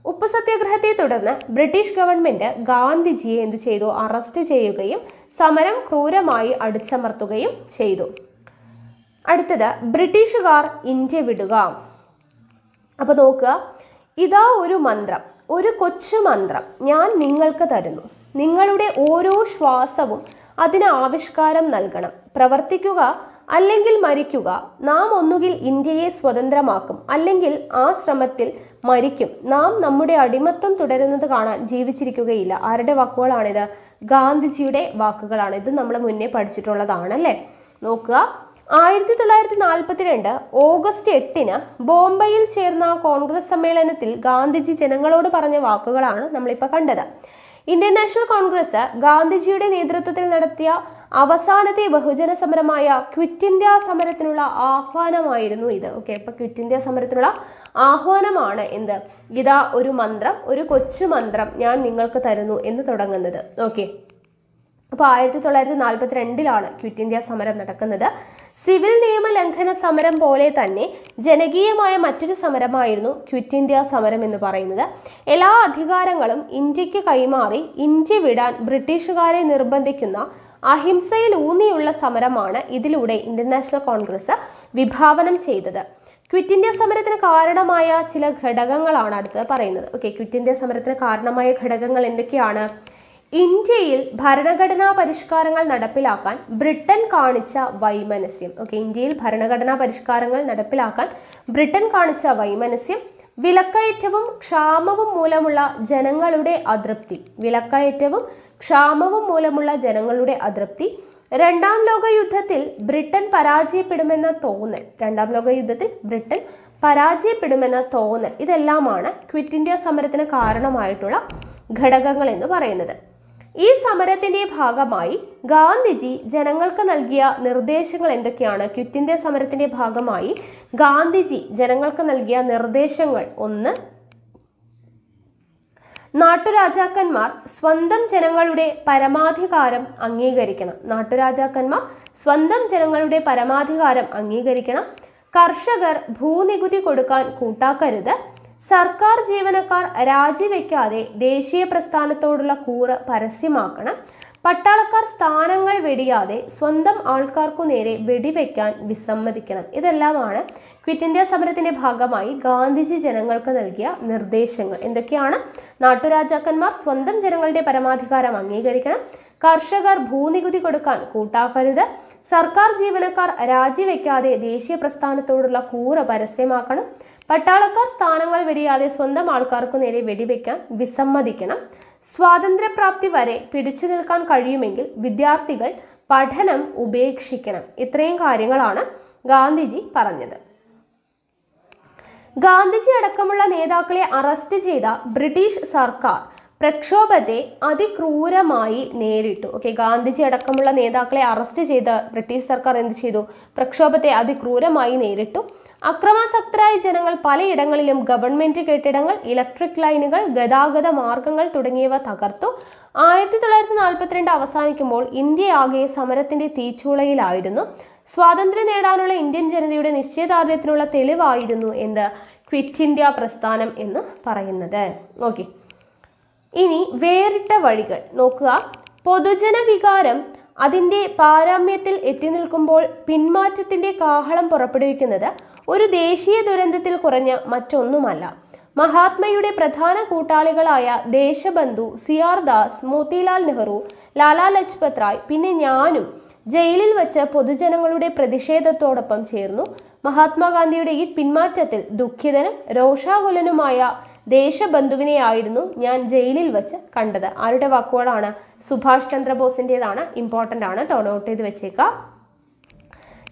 ഉപ്പ് സത്യാഗ്രഹത്തെ തുടർന്ന് ബ്രിട്ടീഷ് ഗവൺമെന്റ് ഗാന്ധിജിയെ എന്ത് ചെയ്തു? അറസ്റ്റ് ചെയ്യുകയും സമരം ക്രൂരമായി അടിച്ചമർത്തുകയും ചെയ്തു. അടുത്തത് ബ്രിട്ടീഷുകാർ ഇന്ത്യ വിടുക. അപ്പൊ നോക്കുക, ഇതാ ഒരു മന്ത്രം, ഒരു കൊച്ചു മന്ത്രം ഞാൻ നിങ്ങൾക്ക് തരുന്നു. നിങ്ങളുടെ ഓരോ ശ്വാസവും അതിന് ആവിഷ്കാരം നൽകണം. പ്രവർത്തിക്കുക അല്ലെങ്കിൽ മരിക്കുക. നാം ഒന്നുകിൽ ഇന്ത്യയെ സ്വതന്ത്രമാക്കും, അല്ലെങ്കിൽ ആ ശ്രമത്തിൽ മരിക്കും. നാം നമ്മുടെ അടിമത്തം തുടരുന്നത് കാണാൻ ജീവിച്ചിരിക്കുകയില്ല. ആരുടെ വാക്കുകളാണിത്? ഗാന്ധിജിയുടെ വാക്കുകളാണ്. ഇത് നമ്മൾ മുന്നേ പഠിച്ചിട്ടുള്ളതാണ് അല്ലേ? നോക്കുക, 1942 ഓഗസ്റ്റ് 8 ബോംബെയിൽ ചേർന്ന കോൺഗ്രസ് സമ്മേളനത്തിൽ ഗാന്ധിജി ജനങ്ങളോട് പറഞ്ഞ വാക്കുകളാണ് നമ്മളിപ്പോൾ കണ്ടത്. ഇന്ത്യൻ നാഷണൽ കോൺഗ്രസ് ഗാന്ധിജിയുടെ നേതൃത്വത്തിൽ നടത്തിയ അവസാനത്തെ ബഹുജന സമരമായ ക്വിറ്റ് ഇന്ത്യ സമരത്തിനുള്ള ആഹ്വാനമായിരുന്നു ഇത്. ഓക്കെ, അപ്പൊ ക്വിറ്റ് ഇന്ത്യ സമരത്തിനുള്ള ആഹ്വാനമാണ് എന്ത്? ഇതാ ഒരു മന്ത്രം, ഒരു കൊച്ചു മന്ത്രം ഞാൻ നിങ്ങൾക്ക് തരുന്നു എന്ന് തുടങ്ങുന്നത്. ഓക്കെ, അപ്പോൾ 1942 ക്വിറ്റ് ഇന്ത്യ സമരം നടക്കുന്നത്. സിവിൽ നിയമ ലംഘന സമരം പോലെ തന്നെ ജനകീയമായ മറ്റൊരു സമരമായിരുന്നു ക്വിറ്റ് ഇന്ത്യ സമരം എന്ന് പറയുന്നത്. എല്ലാ അധികാരങ്ങളും ഇന്ത്യക്ക് കൈമാറി ഇന്ത്യ വിടാൻ ബ്രിട്ടീഷുകാരെ നിർബന്ധിക്കുന്ന അഹിംസയിൽ ഊന്നിയുള്ള സമരമാണ് ഇതിലൂടെ ഇന്ത്യൻ നാഷണൽ കോൺഗ്രസ് വിഭാവനം ചെയ്തത്. ക്വിറ്റ് ഇന്ത്യ സമരത്തിന് കാരണമായ ചില ഘടകങ്ങളാണ് അടുത്ത് പറയുന്നത്. ഓക്കെ, ക്വിറ്റ് ഇന്ത്യ സമരത്തിന് കാരണമായ ഘടകങ്ങൾ എന്തൊക്കെയാണ്? ഇന്ത്യയിൽ ഭരണഘടനാ പരിഷ്കാരങ്ങൾ നടപ്പിലാക്കാൻ ബ്രിട്ടൻ കാണിച്ച വൈമനസ്യം. ഓക്കെ, ഇന്ത്യയിൽ ഭരണഘടനാ പരിഷ്കാരങ്ങൾ നടപ്പിലാക്കാൻ ബ്രിട്ടൻ കാണിച്ച വൈമനസ്യം, വിലക്കയറ്റവും ക്ഷാമവും മൂലമുള്ള ജനങ്ങളുടെ അതൃപ്തി. വിലക്കയറ്റവും ക്ഷാമവും മൂലമുള്ള ജനങ്ങളുടെ അതൃപ്തി, രണ്ടാം ലോക യുദ്ധത്തിൽ ബ്രിട്ടൻ പരാജയപ്പെടുമെന്ന തോന്നൽ. രണ്ടാം ലോക യുദ്ധത്തിൽ ബ്രിട്ടൻ പരാജയപ്പെടുമെന്ന തോന്നൽ. ഇതെല്ലാമാണ് ക്വിറ്റ് ഇന്ത്യ സമരത്തിന് കാരണമായിട്ടുള്ള ഘടകങ്ങൾ എന്ന് പറയുന്നത്. ഈ സമരത്തിന്റെ ഭാഗമായി ഗാന്ധിജി ജനങ്ങൾക്ക് നൽകിയ നിർദ്ദേശങ്ങൾ എന്തൊക്കെയാണ്? ക്വിറ്റ് ഇന്ത്യ സമരത്തിന്റെ ഭാഗമായി ഗാന്ധിജി ജനങ്ങൾക്ക് നൽകിയ നിർദ്ദേശങ്ങൾ: 1. നാട്ടുരാജാക്കന്മാർ സ്വന്തം ജനങ്ങളുടെ പരമാധികാരം അംഗീകരിക്കണം. നാട്ടുരാജാക്കന്മാർ സ്വന്തം ജനങ്ങളുടെ പരമാധികാരം അംഗീകരിക്കണം. കർഷകർ ഭൂനികുതി കൊടുക്കാൻ കൂട്ടാക്കരുത്. സർക്കാർ ജീവനക്കാർ രാജിവെക്കാതെ ദേശീയ പ്രസ്ഥാനത്തോടുള്ള കൂറ് പരസ്യമാക്കണം. പട്ടാളക്കാർ സ്ഥാനങ്ങൾ വെടിയാതെ സ്വന്തം ആൾക്കാർക്കു നേരെ വെടിവെക്കാൻ വിസമ്മതിക്കണം. ഇതെല്ലാമാണ് ക്വിറ്റ് ഇന്ത്യ സമരത്തിന്റെ ഭാഗമായി ഗാന്ധിജി ജനങ്ങൾക്ക് നൽകിയ നിർദ്ദേശങ്ങൾ. എന്തൊക്കെയാണ്? നാട്ടുരാജാക്കന്മാർ സ്വന്തം ജനങ്ങളുടെ പരമാധികാരം അംഗീകരിക്കണം. കർഷകർ ഭൂനികുതി കൊടുക്കാൻ കൂട്ടാക്കരുത്. സർക്കാർ ജീവനക്കാർ രാജിവെക്കാതെ ദേശീയ പ്രസ്ഥാനത്തോടുള്ള കൂറ് പരസ്യമാക്കണം. പട്ടാളക്കാർ സ്ഥാനങ്ങൾ വെടിയാതെ സ്വന്തം ആൾക്കാർക്കു നേരെ വെടിവെക്കാൻ വിസമ്മതിക്കണം. സ്വാതന്ത്ര്യപ്രാപ്തി വരെ പിടിച്ചു നിൽക്കാൻ കഴിയുമെങ്കിൽ വിദ്യാർത്ഥികൾ പഠനം ഉപേക്ഷിക്കണം. ഇത്രയും കാര്യങ്ങളാണ് ഗാന്ധിജി പറഞ്ഞത്. ഗാന്ധിജി അടക്കമുള്ള നേതാക്കളെ അറസ്റ്റ് ചെയ്ത ബ്രിട്ടീഷ് സർക്കാർ പ്രക്ഷോഭത്തെ അതിക്രൂരമായി നേരിട്ടു. ഓക്കെ, ഗാന്ധിജി അടക്കമുള്ള നേതാക്കളെ അറസ്റ്റ് ചെയ്ത ബ്രിട്ടീഷ് സർക്കാർ എന്ത് ചെയ്തു? പ്രക്ഷോഭത്തെ അതിക്രൂരമായി നേരിട്ടു. അക്രമാസക്തരായ ജനങ്ങൾ പലയിടങ്ങളിലും ഗവൺമെന്റ് കെട്ടിടങ്ങൾ, ഇലക്ട്രിക് ലൈനുകൾ, ഗതാഗത മാർഗങ്ങൾ തുടങ്ങിയവ തകർത്തു. 1942 അവസാനിക്കുമ്പോൾ ഇന്ത്യയാകെ സമരത്തിന്റെ തീച്ചൂളയിലായിരുന്നു. സ്വാതന്ത്ര്യം നേടാനുള്ള ഇന്ത്യൻ ജനതയുടെ നിശ്ചയദാർഢ്യത്തിനുള്ള തെളിവായിരുന്നു എന്ത്? ക്വിറ്റ് ഇന്ത്യ പ്രസ്ഥാനം എന്ന് പറയുന്നത്. ഓക്കെ, ഇനി വേറിട്ട വഴികൾ നോക്കുക. പൊതുജന വികാരം അതിൻ്റെ പാരമ്യത്തിൽ എത്തി നിൽക്കുമ്പോൾ പിന്മാറ്റത്തിന്റെ കാഹളം പുറപ്പെടുവിക്കുന്നത് ഒരു ദേശീയ ദുരന്തത്തിൽ കുറഞ്ഞ മറ്റൊന്നുമല്ല. മഹാത്മയുടെ പ്രധാന കൂട്ടാളികളായ ദേശബന്ധു CR ദാസ്, മോത്തിലാൽ നെഹ്റു, ലാലാ ലജ്പത് റായ്, പിന്നെ ഞാനും ജയിലിൽ വെച്ച് പൊതുജനങ്ങളുടെ പ്രതിഷേധത്തോടൊപ്പം ചേർന്നു. മഹാത്മാഗാന്ധിയുടെ ഈ പിന്മാറ്റത്തിൽ ദുഃഖിതനും രോഷാകുലനുമായ ദേശബന്ധുവിനെയായിരുന്നു ഞാൻ ജയിലിൽ വെച്ച് കണ്ടത്. ആരുടെ വാക്കുകളാണ്? സുഭാഷ് ചന്ദ്രബോസിൻ്റെതാണ്. ഇമ്പോർട്ടൻ്റ് ആണ്, നോട്ട് ചെയ്ത് വെച്ചേക്കാം.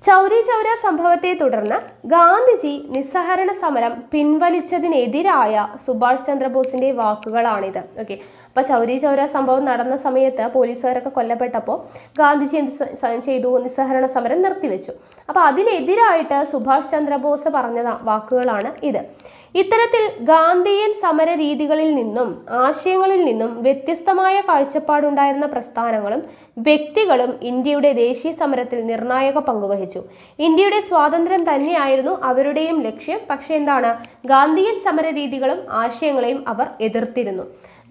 ചൗരി ചൗര സംഭവത്തെ തുടർന്ന് ഗാന്ധിജി നിസ്സഹരണ സമരം പിൻവലിച്ചതിനെതിരായ സുഭാഷ് ചന്ദ്രബോസിന്റെ വാക്കുകളാണിത്. ഓക്കെ, അപ്പൊ ചൗരി ചൗര സംഭവം നടന്ന സമയത്ത് പോലീസുകാരൊക്കെ കൊല്ലപ്പെട്ടപ്പോൾ ഗാന്ധിജി എന്ത് ചെയ്തു? നിസ്സഹരണ സമരം നിർത്തിവെച്ചു. അപ്പൊ അതിനെതിരായിട്ട് സുഭാഷ് ചന്ദ്രബോസ് പറഞ്ഞ വാക്കുകളാണ് ഇത്. ഇത്തരത്തിൽ ഗാന്ധിയൻ സമര രീതികളിൽ നിന്നും ആശയങ്ങളിൽ നിന്നും വ്യത്യസ്തമായ കാഴ്ചപ്പാടുണ്ടായിരുന്ന പ്രസ്ഥാനങ്ങളും വ്യക്തികളും ഇന്ത്യയുടെ ദേശീയ സമരത്തിൽ നിർണായക പങ്കുവഹിച്ചു. ഇന്ത്യയുടെ സ്വാതന്ത്ര്യം തന്നെയായിരുന്നു അവരുടെയും ലക്ഷ്യം. പക്ഷേ എന്താണ്? ഗാന്ധിയൻ സമര രീതികളും ആശയങ്ങളെയും അവർ എതിർത്തിരുന്നു.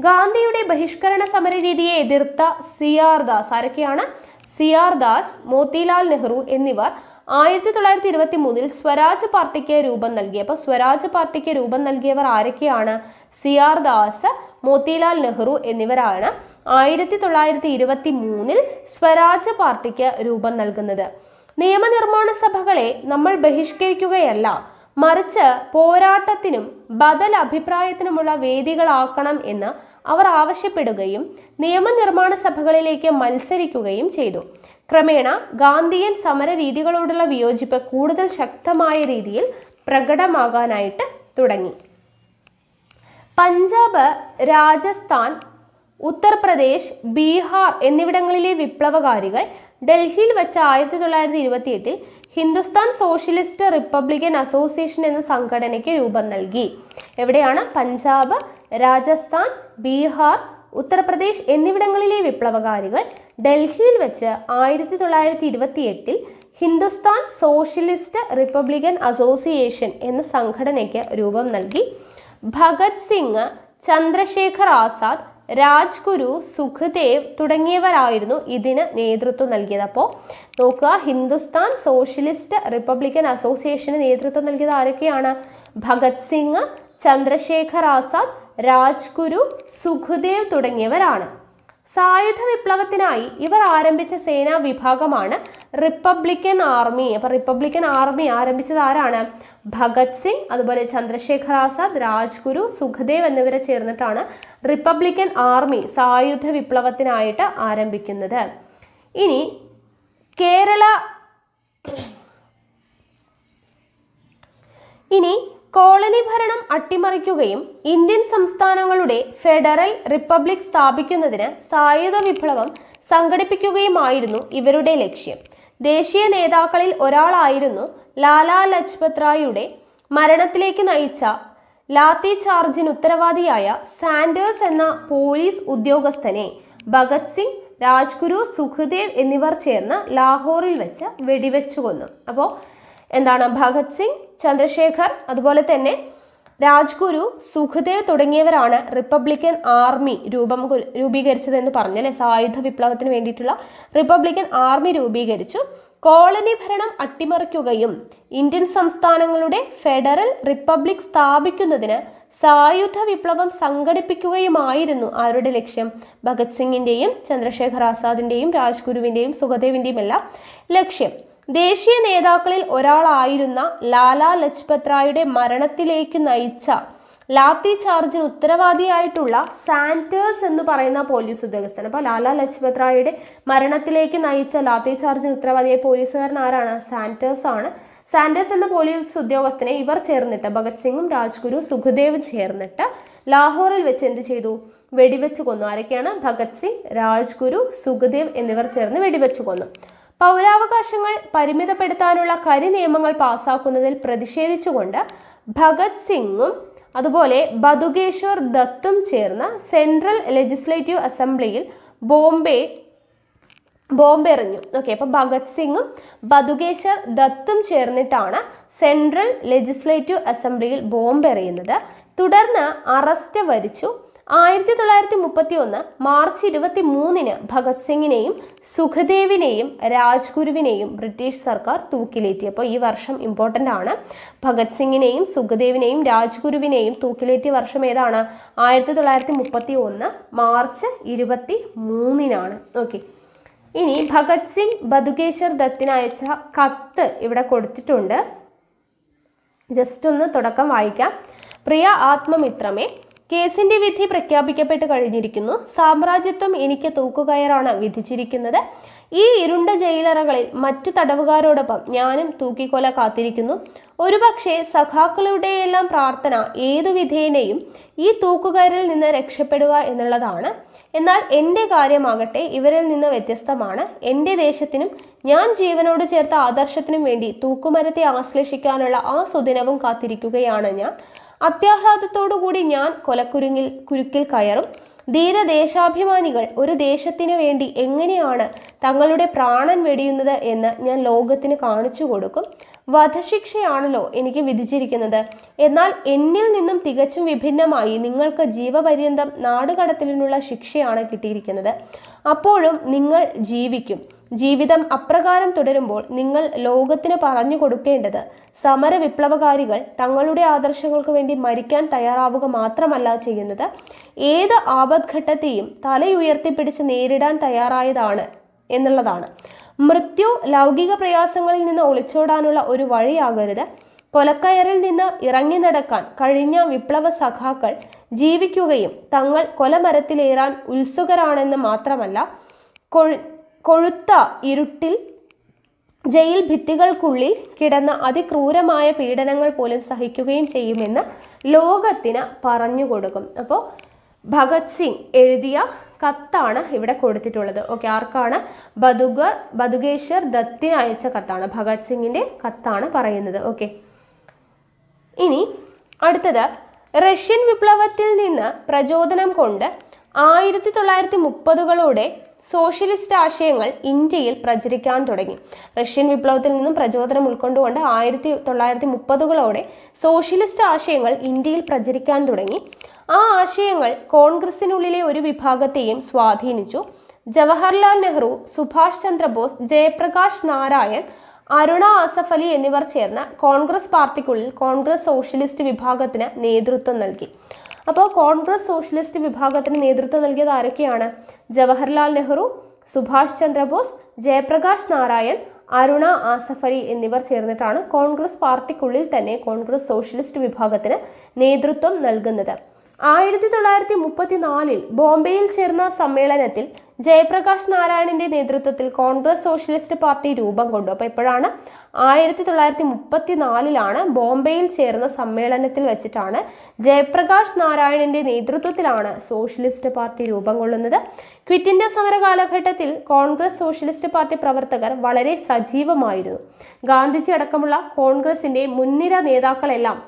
ഗാന്ധിയുടെ ബഹിഷ്കരണ സമര രീതിയെ എതിർത്ത CR ദാസ്, ആരൊക്കെയാണ്? CR ദാസ്, മോത്തിലാൽ നെഹ്റു എന്നിവർ 1923 സ്വരാജ് പാർട്ടിക്ക് രൂപം നൽകി. അപ്പോൾ സ്വരാജ് പാർട്ടിക്ക് രൂപം നൽകിയവർ ആരൊക്കെയാണ്? CR ദാസ്, മോത്തിലാൽ നെഹ്റു എന്നിവരാണ് 1923 സ്വരാജ് പാർട്ടിക്ക് രൂപം നൽകുന്നത്. നിയമനിർമ്മാണ സഭകളെ നമ്മൾ ബഹിഷ്കരിക്കുകയല്ല, മറിച്ച് പോരാട്ടത്തിനും ബദൽ അഭിപ്രായത്തിനുമുള്ള വേദികളാക്കണം എന്ന് അവർ ആവശ്യപ്പെടുകയും നിയമനിർമ്മാണ സഭകളിലേക്ക് മത്സരിക്കുകയും ചെയ്തു. ക്രമേണ ഗാന്ധിയൻ സമര രീതികളോടുള്ള വിയോജിപ്പ് കൂടുതൽ ശക്തമായ രീതിയിൽ പ്രകടമാകാനായിട്ട് തുടങ്ങി. പഞ്ചാബ്, രാജസ്ഥാൻ, ഉത്തർപ്രദേശ്, ബീഹാർ എന്നിവിടങ്ങളിലെ വിപ്ലവകാരികൾ ഡൽഹിയിൽ വെച്ച് 1928 ഹിന്ദുസ്ഥാൻ സോഷ്യലിസ്റ്റ് റിപ്പബ്ലിക്കൻ അസോസിയേഷൻ എന്ന സംഘടനയ്ക്ക് രൂപം നൽകി. എവിടെയാണ്? പഞ്ചാബ്, രാജസ്ഥാൻ, ബീഹാർ, ഉത്തർപ്രദേശ് എന്നിവിടങ്ങളിലെ വിപ്ലവകാരികൾ ഡൽഹിയിൽ വെച്ച് 1928 ഹിന്ദുസ്ഥാൻ സോഷ്യലിസ്റ്റ് റിപ്പബ്ലിക്കൻ അസോസിയേഷൻ എന്ന സംഘടനയ്ക്ക് രൂപം നൽകി. ഭഗത് സിംഗ്, ചന്ദ്രശേഖർ ആസാദ്, രാജ്ഗുരു, സുഖ്ദേവ് തുടങ്ങിയവരായിരുന്നു ഇതിന് നേതൃത്വം നൽകിയത്. അപ്പോൾ നോക്കുക, ഹിന്ദുസ്ഥാൻ സോഷ്യലിസ്റ്റ് റിപ്പബ്ലിക്കൻ അസോസിയേഷന് നേതൃത്വം നൽകിയത് ആരൊക്കെയാണ്? ഭഗത് സിംഗ്, ചന്ദ്രശേഖർ ആസാദ്, രാജ്ഗുരു, സുഖ്ദേവ് തുടങ്ങിയവരാണ്. സായുധ വിപ്ലവത്തിനായി ഇവർ ആരംഭിച്ച സേനാ വിഭാഗമാണ് റിപ്പബ്ലിക്കൻ ആർമി. അപ്പൊ റിപ്പബ്ലിക്കൻ ആർമി ആരംഭിച്ചത് ആരാണ്? ഭഗത് സിംഗ്, അതുപോലെ ചന്ദ്രശേഖർ ആസാദ്, രാജ്ഗുരു, സുഖ്ദേവ് എന്നിവരെ ചേർന്നിട്ടാണ് റിപ്പബ്ലിക്കൻ ആർമി സായുധ വിപ്ലവത്തിനായിട്ട് ആരംഭിക്കുന്നത്. ഇനി കോളനി ഭരണം അട്ടിമറിക്കുകയും ഇന്ത്യൻ സംസ്ഥാനങ്ങളുടെ ഫെഡറൽ റിപ്പബ്ലിക് സ്ഥാപിക്കുന്നതിന് സായുധ വിപ്ലവം സംഘടിപ്പിക്കുകയുമായിരുന്നു ഇവരുടെ ലക്ഷ്യം. ദേശീയ നേതാക്കളിൽ ഒരാളായിരുന്നു ലാലാ ലജ്പത് റായിയുടെ മരണത്തിലേക്ക് നയിച്ച ലാത്തി ചാർജിന് ഉത്തരവാദിയായ സാൻഡേഴ്സ് എന്ന പോലീസ് ഉദ്യോഗസ്ഥനെ ഭഗത് സിംഗ്, രാജ്ഗുരു, സുഖ്ദേവ് എന്നിവർ ചേർന്ന് ലാഹോറിൽ വെച്ച് വെടിവെച്ചു കൊന്നു. അപ്പോൾ എന്താണ്? ഭഗത് സിംഗ്, ചന്ദ്രശേഖർ, അതുപോലെ തന്നെ രാജ്ഗുരു, സുഖ്ദേവ് തുടങ്ങിയവരാണ് റിപ്പബ്ലിക്കൻ ആർമി രൂപീകരിച്ചതെന്ന് പറഞ്ഞല്ലേ. സായുധ വിപ്ലവത്തിന് വേണ്ടിയിട്ടുള്ള റിപ്പബ്ലിക്കൻ ആർമി രൂപീകരിച്ചു. കോളനി ഭരണം അട്ടിമറിക്കുകയും ഇന്ത്യൻ സംസ്ഥാനങ്ങളുടെ ഫെഡറൽ റിപ്പബ്ലിക് സ്ഥാപിക്കുന്നതിന് സായുധ വിപ്ലവം സംഘടിപ്പിക്കുകയുമായിരുന്നു ആരുടെ ലക്ഷ്യം? ഭഗത് സിംഗിന്റെയും ചന്ദ്രശേഖർ ആസാദിന്റെയും രാജ്ഗുരുവിന്റെയും സുഖദേവിന്റെയും എല്ലാം ലക്ഷ്യം. ദേശീയ നേതാക്കളിൽ ഒരാളായിരുന്ന ലാലാ ലജ്പത് റായിയുടെ മരണത്തിലേക്ക് നയിച്ച ലാത്തി ചാർജിന് ഉത്തരവാദിയായിട്ടുള്ള സാൻഡേഴ്സ് എന്ന് പറയുന്ന പോലീസ് ഉദ്യോഗസ്ഥൻ. അപ്പോൾ ലാലാ ലജ്പത് റായിയുടെ മരണത്തിലേക്ക് നയിച്ച ലാത്തി ചാർജിന് ഉത്തരവാദിയായ പോലീസുകാരൻ ആരാണ്? സാൻഡേഴ്സ് ആണ്. സാൻഡേഴ്സ് എന്ന പോലീസ് ഉദ്യോഗസ്ഥനെ ഇവർ ചേർന്നിട്ട്, ഭഗത് സിംഗും രാജ്ഗുരു, സുഖ്ദേവും ചേർന്നിട്ട് ലാഹോറിൽ വെച്ച് എന്ത് ചെയ്തു? വെടിവെച്ച് കൊന്നു. ആരൊക്കെയാണ്? ഭഗത് സിംഗ്, രാജ്ഗുരു, സുഖ്ദേവ് എന്നിവർ ചേർന്ന് വെടിവെച്ച് കൊന്നു. പൗരാവകാശങ്ങൾ പരിമിതപ്പെടുത്താനുള്ള കരിനിയമങ്ങൾ പാസാക്കുന്നതിൽ പ്രതിഷേധിച്ചുകൊണ്ട് ഭഗത് സിംഗും അതുപോലെ ബതുകേശ്വർ ദത്തും ചേർന്ന് സെൻട്രൽ ലെജിസ്ലേറ്റീവ് അസംബ്ലിയിൽ ബോംബെറിഞ്ഞു. ഓക്കെ, അപ്പൊ ഭഗത് സിംഗും ബതുകേശ്വർ ദത്തും ചേർന്നിട്ടാണ് സെൻട്രൽ ലെജിസ്ലേറ്റീവ് അസംബ്ലിയിൽ ബോംബെറിയുന്നത്. തുടർന്ന് അറസ്റ്റ് വരിച്ചു. 1931 മാർച്ച് 23 ഭഗത് സിംഗിനെയും സുഖദേവിനെയും രാജ്ഗുരുവിനെയും ബ്രിട്ടീഷ് സർക്കാർ തൂക്കിലേറ്റി. അപ്പോൾ ഈ വർഷം ഇമ്പോർട്ടൻ്റ് ആണ്. ഭഗത് സിംഗിനെയും സുഖദേവിനെയും രാജ്ഗുരുവിനെയും തൂക്കിലേറ്റിയ വർഷം ഏതാണ്? 1931 മാർച്ച് 23. ഓക്കെ, ഇനി ഭഗത് സിംഗ് ബതുകേശ്വർ ദത്തിന് അയച്ച കത്ത് ഇവിടെ കൊടുത്തിട്ടുണ്ട്. ജസ്റ്റ് ഒന്ന് തുടക്കം വായിക്കാം. പ്രിയ ആത്മമിത്രമേ, കേസിന്റെ വിധി പ്രഖ്യാപിക്കപ്പെട്ട് കഴിഞ്ഞിരിക്കുന്നു. സാമ്രാജ്യത്വം എനിക്ക് തൂക്കുകയറാണ് വിധിച്ചിരിക്കുന്നത്. ഈ ഇരുണ്ട ജയിലറകളിൽ മറ്റു തടവുകാരോടൊപ്പം ഞാനും തൂക്കിക്കൊല കാത്തിരിക്കുന്നു. ഒരുപക്ഷെ സഖാക്കളുടെയെല്ലാം പ്രാർത്ഥന ഏതു വിധേനയും ഈ തൂക്കുകയറിൽ നിന്ന് രക്ഷപ്പെടുക എന്നുള്ളതാണ്. എന്നാൽ എൻ്റെ കാര്യമാകട്ടെ ഇവരിൽ നിന്ന് വ്യത്യസ്തമാണ്. എൻ്റെ ദേശത്തിനും ഞാൻ ജീവനോട് ചേർത്ത ആദർശത്തിനും വേണ്ടി തൂക്കുമരത്തെ ആശ്ലേഷിക്കാനുള്ള ആ സുദിനവും കാത്തിരിക്കുകയാണ് ഞാൻ. അത്യാഹ്ലാദത്തോടുകൂടി ഞാൻ കുരുക്കിൽ കയറും. ധീരദേശാഭിമാനികൾ ഒരു ദേശത്തിനു വേണ്ടി എങ്ങനെയാണ് തങ്ങളുടെ പ്രാണൻ വെടിയുന്നത് എന്ന് ഞാൻ ലോകത്തിന് കാണിച്ചു കൊടുക്കും. വധശിക്ഷയാണല്ലോ എനിക്ക് വിധിച്ചിരിക്കുന്നത്. എന്നാൽ എന്നിൽ നിന്നും തികച്ചും വിഭിന്നമായി നിങ്ങൾക്ക് ജീവപര്യന്തം നാടുകടത്തലിനുള്ള ശിക്ഷയാണ് കിട്ടിയിരിക്കുന്നത്. അപ്പോഴും നിങ്ങൾ ജീവിക്കും. ജീവിതം അപ്രകാരം തുടരുമ്പോൾ നിങ്ങൾ ലോകത്തിന് പറഞ്ഞു കൊടുക്കേണ്ടത് സമര വിപ്ലവകാരികൾ തങ്ങളുടെ ആദർശങ്ങൾക്ക് വേണ്ടി മരിക്കാൻ തയ്യാറാവുക മാത്രമല്ല ചെയ്യുന്നത്, ഏത് ആപത്ഘട്ടത്തെയും തലയുയർത്തിപ്പിടിച്ച് നേരിടാൻ തയ്യാറായതാണ് എന്നുള്ളതാണ്. മൃത്യു ലൗകിക പ്രയാസങ്ങളിൽ നിന്ന് ഒളിച്ചോടാനുള്ള ഒരു വഴിയാകരുത്. കൊലക്കയറിൽ നിന്ന് ഇറങ്ങി നടക്കാൻ കഴിഞ്ഞ വിപ്ലവ സഖാക്കൾ ജീവിക്കുകയും തങ്ങൾ കൊലമരത്തിലേറാൻ ഉത്സുകരാണെന്ന് മാത്രമല്ല, കൊഴുത്ത ഇരുട്ടിൽ ജയിൽ ഭിത്തികൾക്കുള്ളിൽ കിടന്ന അതിക്രൂരമായ പീഡനങ്ങൾ പോലും സഹിക്കുകയും ചെയ്യുമെന്ന് ലോകത്തിന് പറഞ്ഞു കൊടുക്കും. അപ്പോൾ ഭഗത് സിംഗ് എഴുതിയ കത്താണ് ഇവിടെ കൊടുത്തിട്ടുള്ളത്. ഓക്കെ, ആർക്കാണ്? ബതുകേശ്വർ ദത്തിന് അയച്ച കത്താണ്, ഭഗത് സിംഗിന്റെ കത്താണ് പറയുന്നത്. ഓക്കെ, ഇനി അടുത്തത് റഷ്യൻ വിപ്ലവത്തിൽ നിന്ന് പ്രചോദനം കൊണ്ട് 1930കളോടെ സോഷ്യലിസ്റ്റ് ആശയങ്ങൾ ഇന്ത്യയിൽ പ്രചരിക്കാൻ തുടങ്ങി. റഷ്യൻ വിപ്ലവത്തിൽ നിന്നും പ്രചോദനം ഉൾക്കൊണ്ടുകൊണ്ട് 1930കളോടെ സോഷ്യലിസ്റ്റ് ആശയങ്ങൾ ഇന്ത്യയിൽ പ്രചരിക്കാൻ തുടങ്ങി. ആ ആശയങ്ങൾ കോൺഗ്രസിനുള്ളിലെ ഒരു വിഭാഗത്തെയും സ്വാധീനിച്ചു. ജവഹർലാൽ നെഹ്റു, സുഭാഷ് ചന്ദ്രബോസ്, ജയപ്രകാശ് നാരായൺ, അരുണ ആസഫ് അലി എന്നിവർ ചേർന്ന് കോൺഗ്രസ് പാർട്ടിക്കുള്ളിൽ കോൺഗ്രസ് സോഷ്യലിസ്റ്റ് വിഭാഗത്തിന് നേതൃത്വം നൽകി. അപ്പോൾ കോൺഗ്രസ് സോഷ്യലിസ്റ്റ് വിഭാഗത്തിന് നേതൃത്വം നൽകിയത് ആരൊക്കെയാണ്? ജവഹർലാൽ നെഹ്റു, സുഭാഷ് ചന്ദ്രബോസ്, ജയപ്രകാശ് നാരായൺ, അരുണ ആസഫ് അലി എന്നിവർ ചേർന്നിട്ടാണ് കോൺഗ്രസ് പാർട്ടിക്കുള്ളിൽ തന്നെ കോൺഗ്രസ് സോഷ്യലിസ്റ്റ് വിഭാഗത്തിന് നേതൃത്വം നൽകുന്നത്. 1934 ബോംബെയിൽ ചേർന്ന സമ്മേളനത്തിൽ ജയപ്രകാശ് നാരായണന്റെ നേതൃത്വത്തിൽ കോൺഗ്രസ് സോഷ്യലിസ്റ്റ് പാർട്ടി രൂപം കൊണ്ടു. അപ്പോൾ എപ്പോഴാണ്? 1934 ബോംബെയിൽ ചേർന്ന സമ്മേളനത്തിൽ വെച്ചിട്ടാണ് ജയപ്രകാശ് നാരായണന്റെ നേതൃത്വത്തിലാണ് സോഷ്യലിസ്റ്റ് പാർട്ടി രൂപം കൊള്ളുന്നത്. ക്വിറ്റ് ഇന്ത്യ സമര കാലഘട്ടത്തിൽ കോൺഗ്രസ് സോഷ്യലിസ്റ്റ് പാർട്ടി പ്രവർത്തകർ വളരെ സജീവമായിരുന്നു. ഗാന്ധിജി അടക്കമുള്ള കോൺഗ്രസിന്റെ മുൻനിര നേതാക്കളെല്ലാം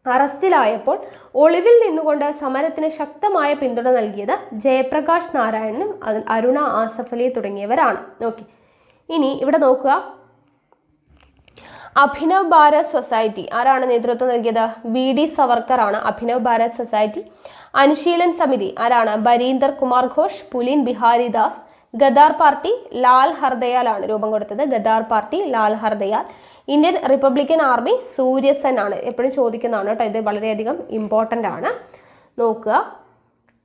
അറസ്റ്റിലായപ്പോൾ ഒളിവിൽ നിന്നുകൊണ്ട് സമരത്തിന് ശക്തമായ പിന്തുണ നൽകിയത് ജയപ്രകാശ് നാരായണനും അരുണ ആസഫ് അലി തുടങ്ങിയവരാണ്. ഓക്കെ, ഇനി ഇവിടെ നോക്കുക. അഭിനവ് ഭാരത് സൊസൈറ്റി ആരാണ് നേതൃത്വം നൽകിയത്? VD സവർക്കർ ആണ് അഭിനവ് ഭാരത് സൊസൈറ്റി. അനുശീലൻ സമിതി ആരാണ്? ബരീന്ദർ കുമാർ ഘോഷ്, പുലിൻ ബിഹാരി ദാസ്. ഗദാർ പാർട്ടി ലാൽ ഹർദയാൽ ആണ് രൂപം കൊടുത്തത്. Gadar party Lal Hardayal. Indian Republican army Surya Sen ആണ്. എപ്പോഴും ചോദിക്കുന്നതാണ് കേട്ടോ, ഇത് വളരെയധികം ഇമ്പോർട്ടൻ്റ് ആണ്, നോക്കുക.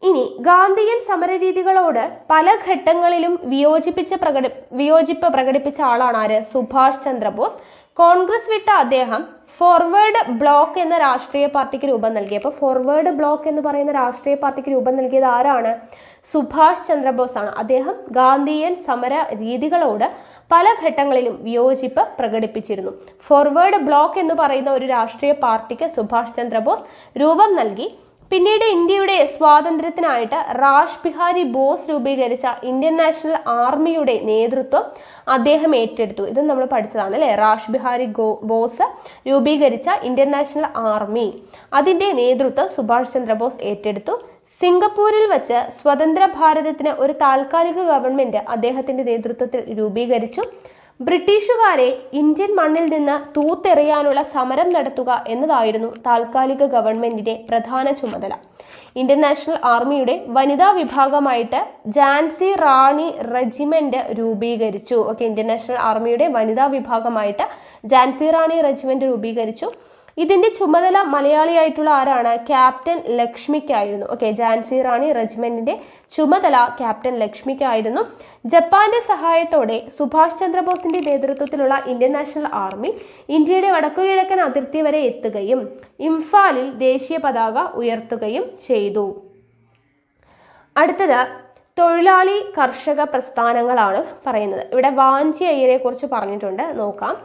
ഇനി ഗാന്ധിയൻ സമരരീതികളോട് പല ഘട്ടങ്ങളിലും വിയോജിപ്പ് പ്രകടിപ്പിച്ച ആളാണ് ആര്? സുഭാഷ് ചന്ദ്രബോസ്. കോൺഗ്രസ് വിട്ട അദ്ദേഹം ഫോർവേഡ് ബ്ലോക്ക് എന്ന രാഷ്ട്രീയ പാർട്ടിക്ക് രൂപം നൽകി. അപ്പോൾ ഫോർവേഡ് ബ്ലോക്ക് എന്ന് പറയുന്ന രാഷ്ട്രീയ പാർട്ടിക്ക് രൂപം നൽകിയത് ആരാണ്? സുഭാഷ് ചന്ദ്രബോസ് ആണ്. അദ്ദേഹം ഗാന്ധിയൻ സമര രീതികളോട് പല ഘട്ടങ്ങളിലും വിയോജിപ്പ് പ്രകടിപ്പിച്ചിരുന്നു. ഫോർവേഡ് ബ്ലോക്ക് എന്ന് പറയുന്ന ഒരു രാഷ്ട്രീയ പാർട്ടിക്ക് സുഭാഷ് ചന്ദ്രബോസ് രൂപം നൽകി. പിന്നീട് ഇന്ത്യയുടെ സ്വാതന്ത്ര്യത്തിനായിട്ട് റാഷ് ബിഹാരി ബോസ് രൂപീകരിച്ച ഇന്ത്യൻ നാഷണൽ ആർമിയുടെ നേതൃത്വം അദ്ദേഹം ഏറ്റെടുത്തു. ഇത് നമ്മൾ പഠിച്ചതാണ് അല്ലേ? റാഷ് ബിഹാരി ബോസ് രൂപീകരിച്ച ഇന്ത്യൻ നാഷണൽ ആർമി, അതിൻ്റെ നേതൃത്വം സുഭാഷ് ചന്ദ്രബോസ് ഏറ്റെടുത്തു. സിംഗപ്പൂരിൽ വച്ച് സ്വതന്ത്ര ഭാരതത്തിന് ഒരു താൽക്കാലിക ഗവൺമെന്റ് അദ്ദേഹത്തിന്റെ നേതൃത്വത്തിൽ രൂപീകരിച്ചു. ബ്രിട്ടീഷുകാരെ ഇന്ത്യൻ മണ്ണിൽ നിന്ന് തൂത്തെറിയാനുള്ള സമരം നടത്തുക എന്നതായിരുന്നു താൽക്കാലിക ഗവൺമെന്റിന്റെ പ്രധാന ചുമതല. ഇന്ത്യൻ നാഷണൽ ആർമിയുടെ വനിതാ വിഭാഗമായിട്ട് ഝാൻസി റാണി റെജിമെന്റ് രൂപീകരിച്ചു. ഓക്കെ, ഇന്ത്യൻ നാഷണൽ ആർമിയുടെ വനിതാ വിഭാഗമായിട്ട് ഝാൻസി റാണി റെജിമെന്റ് രൂപീകരിച്ചു. ഇതിന്റെ ചുമതല മലയാളിയായിട്ടുള്ള ആരാണ്? ക്യാപ്റ്റൻ ലക്ഷ്മിക്കായിരുന്നു. ഓക്കെ, ഝാൻസി റാണി റെജിമെന്റിന്റെ ചുമതല ക്യാപ്റ്റൻ ലക്ഷ്മിക്കായിരുന്നു. ജപ്പാന്റെ സഹായത്തോടെ സുഭാഷ് ചന്ദ്രബോസിന്റെ നേതൃത്വത്തിലുള്ള ഇന്ത്യൻ നാഷണൽ ആർമി ഇന്ത്യയുടെ വടക്കുകിഴക്കൻ അതിർത്തി വരെ എത്തുകയും ഇംഫാലിൽ ദേശീയ പതാക ഉയർത്തുകയും ചെയ്തു. അടുത്തത് തൊഴിലാളി കർഷക പ്രസ്ഥാനങ്ങളാണ് പറയുന്നത്. ഇവിടെ വാഞ്ചി അയ്യരെ കുറിച്ച് പറഞ്ഞിട്ടുണ്ട്, നോക്കാം.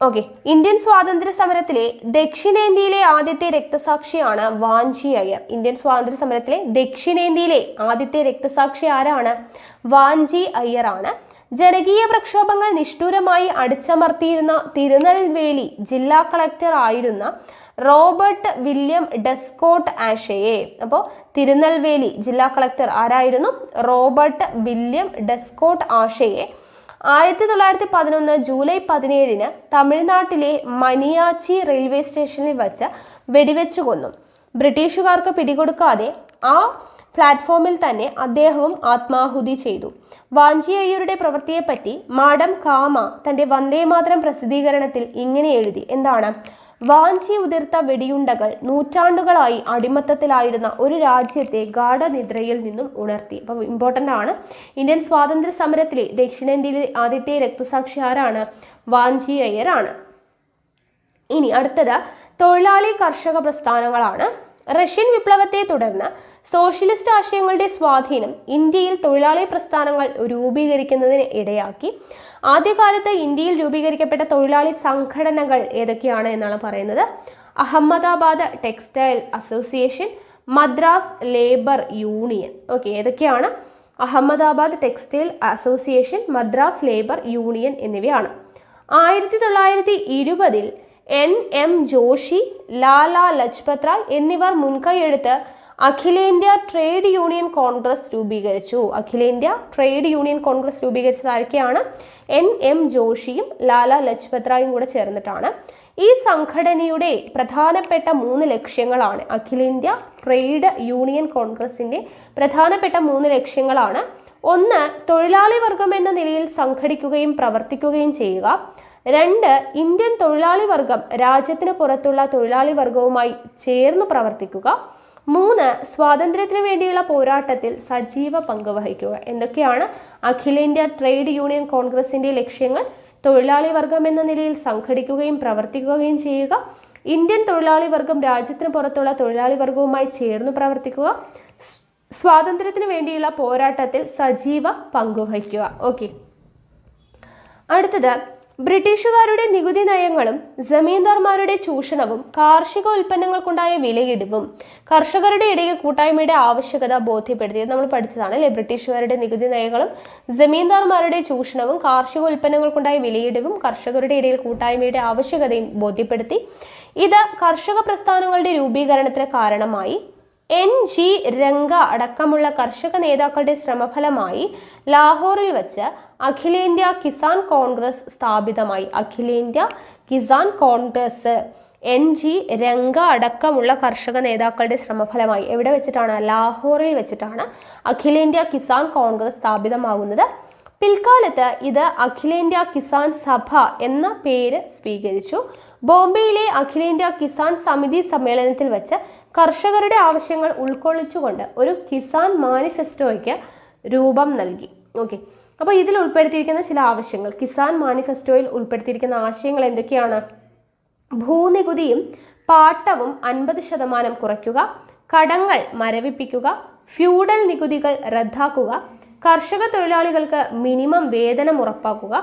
ഓക്കെ, ഇന്ത്യൻ സ്വാതന്ത്ര്യ സമരത്തിലെ ദക്ഷിണേന്ത്യയിലെ ആദ്യത്തെ രക്തസാക്ഷിയാണ് വാഞ്ചി അയ്യർ. ഇന്ത്യൻ സ്വാതന്ത്ര്യ സമരത്തിലെ ദക്ഷിണേന്ത്യയിലെ ആദ്യത്തെ രക്തസാക്ഷി ആരാണ്? വാഞ്ചി അയ്യർ ആണ്. ജനകീയ പ്രക്ഷോഭങ്ങൾ നിഷ്ഠൂരമായി അടിച്ചമർത്തിയിരുന്ന തിരുനെൽവേലി ജില്ലാ കളക്ടർ ആയിരുന്ന റോബർട്ട് വില്യം ഡെസ്കോട്ട് ആഷയെ, അപ്പോൾ തിരുനെൽവേലി ജില്ലാ കളക്ടർ ആരായിരുന്നു? റോബർട്ട് വില്യം ഡെസ്കോട്ട് ആഷയെ 1911 ജൂലൈ 17 തമിഴ്നാട്ടിലെ മനിയാച്ചി റെയിൽവേ സ്റ്റേഷനിൽ വച്ച് വെടിവെച്ചു കൊന്നു. ബ്രിട്ടീഷുകാർക്ക് പിടികൊടുക്കാതെ ആ പ്ലാറ്റ്ഫോമിൽ തന്നെ അദ്ദേഹവും ആത്മാഹുതി ചെയ്തു. വാഞ്ചി അയ്യരുടെ പ്രവൃത്തിയെപ്പറ്റി മാഡം കാമ തന്റെ വന്ദേമാതരം പ്രസിദ്ധീകരണത്തിൽ ഇങ്ങനെ എഴുതി. എന്താണ്? വാഞ്ചി ഉതിർത്ത വെടിയുണ്ടകൾ നൂറ്റാണ്ടുകളായി അടിമത്തത്തിലായിരുന്ന ഒരു രാജ്യത്തെ ഗാഢനിദ്രയിൽ നിന്നും ഉണർത്തി. അപ്പോൾ ഇമ്പോർട്ടൻ്റ് ആണ്. ഇന്ത്യൻ സ്വാതന്ത്ര്യ സമരത്തിലെ ദക്ഷിണേന്ത്യയിലെ ആദ്യത്തെ രക്തസാക്ഷി ആരാണ്? വാഞ്ചി അയ്യർ ആണ്. ഇനി അടുത്തത് തൊഴിലാളി കർഷക പ്രസ്ഥാനങ്ങളാണ്. റഷ്യൻ വിപ്ലവത്തെ തുടർന്ന് സോഷ്യലിസ്റ്റ് ആശയങ്ങളുടെ സ്വാധീനം ഇന്ത്യയിൽ തൊഴിലാളി പ്രസ്ഥാനങ്ങൾ രൂപീകരിക്കുന്നതിന് ഇടയാക്കി. ആദ്യകാലത്ത് ഇന്ത്യയിൽ രൂപീകരിക്കപ്പെട്ട തൊഴിലാളി സംഘടനകൾ ഏതൊക്കെയാണ് എന്നാണ് പറയുന്നത്. Ahmedabad textile association, Madras labour union. Okay, ഏതൊക്കെയാണ്? Ahmedabad textile association, Madras labour union എന്നിവയാണ്. 1920 NM ജോഷി, ലാലാ ലജ്പത് റായ് എന്നിവർ മുൻകൈയെടുത്ത് അഖിലേന്ത്യാ ട്രേഡ് യൂണിയൻ കോൺഗ്രസ് രൂപീകരിച്ചു. അഖിലേന്ത്യാ ട്രേഡ് യൂണിയൻ കോൺഗ്രസ് രൂപീകരിച്ചത് ആരൊക്കെയാണ്? NM ജോഷിയും ലാലാ ലജ്പത് റായും കൂടെ ചേർന്നിട്ടാണ്. ഈ സംഘടനയുടെ പ്രധാനപ്പെട്ട 3 ലക്ഷ്യങ്ങളാണ്. അഖിലേന്ത്യാ ട്രേഡ് യൂണിയൻ കോൺഗ്രസിന്റെ പ്രധാനപ്പെട്ട 3 ലക്ഷ്യങ്ങളാണ്. 1. തൊഴിലാളി വർഗം എന്ന നിലയിൽ സംഘടിക്കുകയും പ്രവർത്തിക്കുകയും ചെയ്യുക. 2. ഇന്ത്യൻ തൊഴിലാളി വർഗം രാജ്യത്തിന് പുറത്തുള്ള തൊഴിലാളി വർഗവുമായി ചേർന്ന് പ്രവർത്തിക്കുക. 3. സ്വാതന്ത്ര്യത്തിന് വേണ്ടിയുള്ള പോരാട്ടത്തിൽ സജീവ പങ്കുവഹിക്കുക. എന്തൊക്കെയാണ് അഖിലേന്ത്യാ ട്രേഡ് യൂണിയൻ കോൺഗ്രസിന്റെ ലക്ഷ്യങ്ങൾ? തൊഴിലാളി വർഗം എന്ന നിലയിൽ സംഘടിക്കുകയും പ്രവർത്തിക്കുകയും ചെയ്യുക. ഇന്ത്യൻ തൊഴിലാളി വർഗം രാജ്യത്തിന് പുറത്തുള്ള തൊഴിലാളി വർഗവുമായി ചേർന്ന് പ്രവർത്തിക്കുക. സ്വാതന്ത്ര്യത്തിന് വേണ്ടിയുള്ള പോരാട്ടത്തിൽ സജീവ പങ്കുവഹിക്കുക. ഓക്കെ, അടുത്തത് ബ്രിട്ടീഷുകാരുടെ നികുതി നയങ്ങളും ജമീന്ദാർമാരുടെ ചൂഷണവും കാർഷിക ഉൽപ്പന്നങ്ങൾക്കുണ്ടായ വിലയിടിവും കർഷകരുടെ ഇടയിൽ കൂട്ടായ്മയുടെ ആവശ്യകത ബോധ്യപ്പെടുത്തിയത് നമ്മൾ പഠിച്ചതാണ് അല്ലെ. ബ്രിട്ടീഷുകാരുടെ നികുതി നയങ്ങളും ജമീന്ദാർമാരുടെ ചൂഷണവും കാർഷിക ഉൽപ്പന്നങ്ങൾക്കുണ്ടായ വിലയിടിവും കർഷകരുടെ ഇടയിൽ കൂട്ടായ്മയുടെ ആവശ്യകതയും ബോധ്യപ്പെടുത്തി. ഇത് കർഷക പ്രസ്ഥാനങ്ങളുടെ രൂപീകരണത്തിന് കാരണമായി. NG രംഗ അടക്കമുള്ള കർഷക നേതാക്കളുടെ ശ്രമഫലമായി ലാഹോറിൽ വെച്ച് അഖിലേന്ത്യാ കിസാൻ കോൺഗ്രസ് സ്ഥാപിതമായി. അഖിലേന്ത്യാ കിസാൻ കോൺഗ്രസ് NG രംഗ അടക്കമുള്ള കർഷക നേതാക്കളുടെ ശ്രമഫലമായി എവിടെ വെച്ചിട്ടാണ്? ലാഹോറിൽ വെച്ചിട്ടാണ് അഖിലേന്ത്യാ കിസാൻ കോൺഗ്രസ് സ്ഥാപിതമാകുന്നത്. പിൽക്കാലത്ത് ഇത് അഖിലേന്ത്യാ കിസാൻ സഭ എന്ന പേര് സ്വീകരിച്ചു. ബോംബെയിലെ അഖിലേന്ത്യാ കിസാൻ സമിതി സമ്മേളനത്തിൽ വെച്ച് കർഷകരുടെ ആവശ്യങ്ങൾ ഉൾക്കൊള്ളിച്ചുകൊണ്ട് ഒരു കിസാൻ മാനിഫെസ്റ്റോയ്ക്ക് രൂപം നൽകി. ഓക്കെ, അപ്പോൾ ഇതിൽ ഉൾപ്പെടുത്തിയിരിക്കുന്ന ചില ആവശ്യങ്ങൾ, കിസാൻ മാനിഫെസ്റ്റോയിൽ ഉൾപ്പെടുത്തിയിരിക്കുന്ന ആശയങ്ങൾ എന്തൊക്കെയാണ്? ഭൂനികുതിയും പാട്ടവും 50% കുറയ്ക്കുക, കടങ്ങൾ മരവിപ്പിക്കുക, ഫ്യൂഡൽ നികുതികൾ റദ്ദാക്കുക, കർഷക തൊഴിലാളികൾക്ക് മിനിമം വേതനം ഉറപ്പാക്കുക,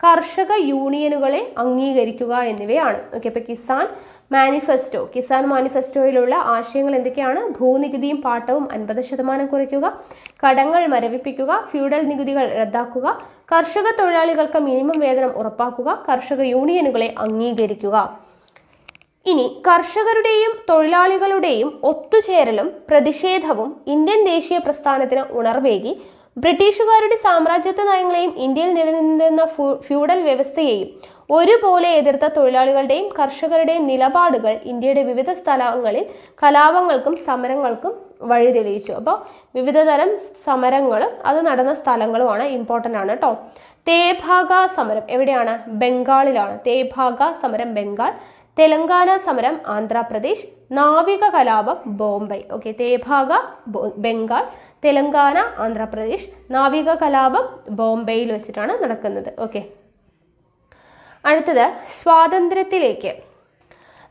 കർഷക യൂണിയനുകളെ അംഗീകരിക്കുക എന്നിവയാണ്. ഓക്കെ, അപ്പോൾ കിസാൻ മാനിഫെസ്റ്റോയിലുള്ള ആശയങ്ങൾ എന്തൊക്കെയാണ്? ഭൂനികുതിയും പാട്ടവും 50% കുറയ്ക്കുക, കടങ്ങൾ മരവിപ്പിക്കുക, ഫ്യൂഡൽ നികുതികൾ റദ്ദാക്കുക, കർഷക തൊഴിലാളികൾക്ക് മിനിമം വേതനം ഉറപ്പാക്കുക, കർഷക യൂണിയനുകളെ അംഗീകരിക്കുക. ഇനി കർഷകരുടെയും തൊഴിലാളികളുടെയും ഒത്തുചേരലും പ്രതിഷേധവും ഇന്ത്യൻ ദേശീയ പ്രസ്ഥാനത്തിന് ഉണർവേകി. ബ്രിട്ടീഷുകാരുടെ സാമ്രാജ്യത്വ നയങ്ങളെയും ഇന്ത്യയിൽ നിലനിന്നിരുന്ന ഫ്യൂഡൽ വ്യവസ്ഥയെയും ഒരുപോലെ എതിർത്ത തൊഴിലാളികളുടെയും കർഷകരുടെയും നിലപാടുകൾ ഇന്ത്യയുടെ വിവിധ സ്ഥലങ്ങളിൽ കലാപങ്ങൾക്കും സമരങ്ങൾക്കും വഴിതെളിയിച്ചു. അപ്പോൾ വിവിധ തരം സമരങ്ങളും അത് നടന്ന സ്ഥലങ്ങളുമാണ്, ഇമ്പോർട്ടൻ്റ് ആണ് കേട്ടോ. തേഭാഗ സമരം എവിടെയാണ്? ബംഗാളിലാണ്. തേഭാഗ സമരം ബംഗാൾ, തെലങ്കാന സമരം ആന്ധ്രാപ്രദേശ്, നാവിക കലാപം ബോംബെ. ഓക്കെ, തേഭാഗ ബംഗാൾ, തെലങ്കാന ആന്ധ്രാപ്രദേശ്, നാവിക കലാപം ബോംബെയിൽ വെച്ചിട്ടാണ് നടക്കുന്നത്. ഓക്കെ, അടുത്തത് സ്വാതന്ത്ര്യത്തിലേക്ക്.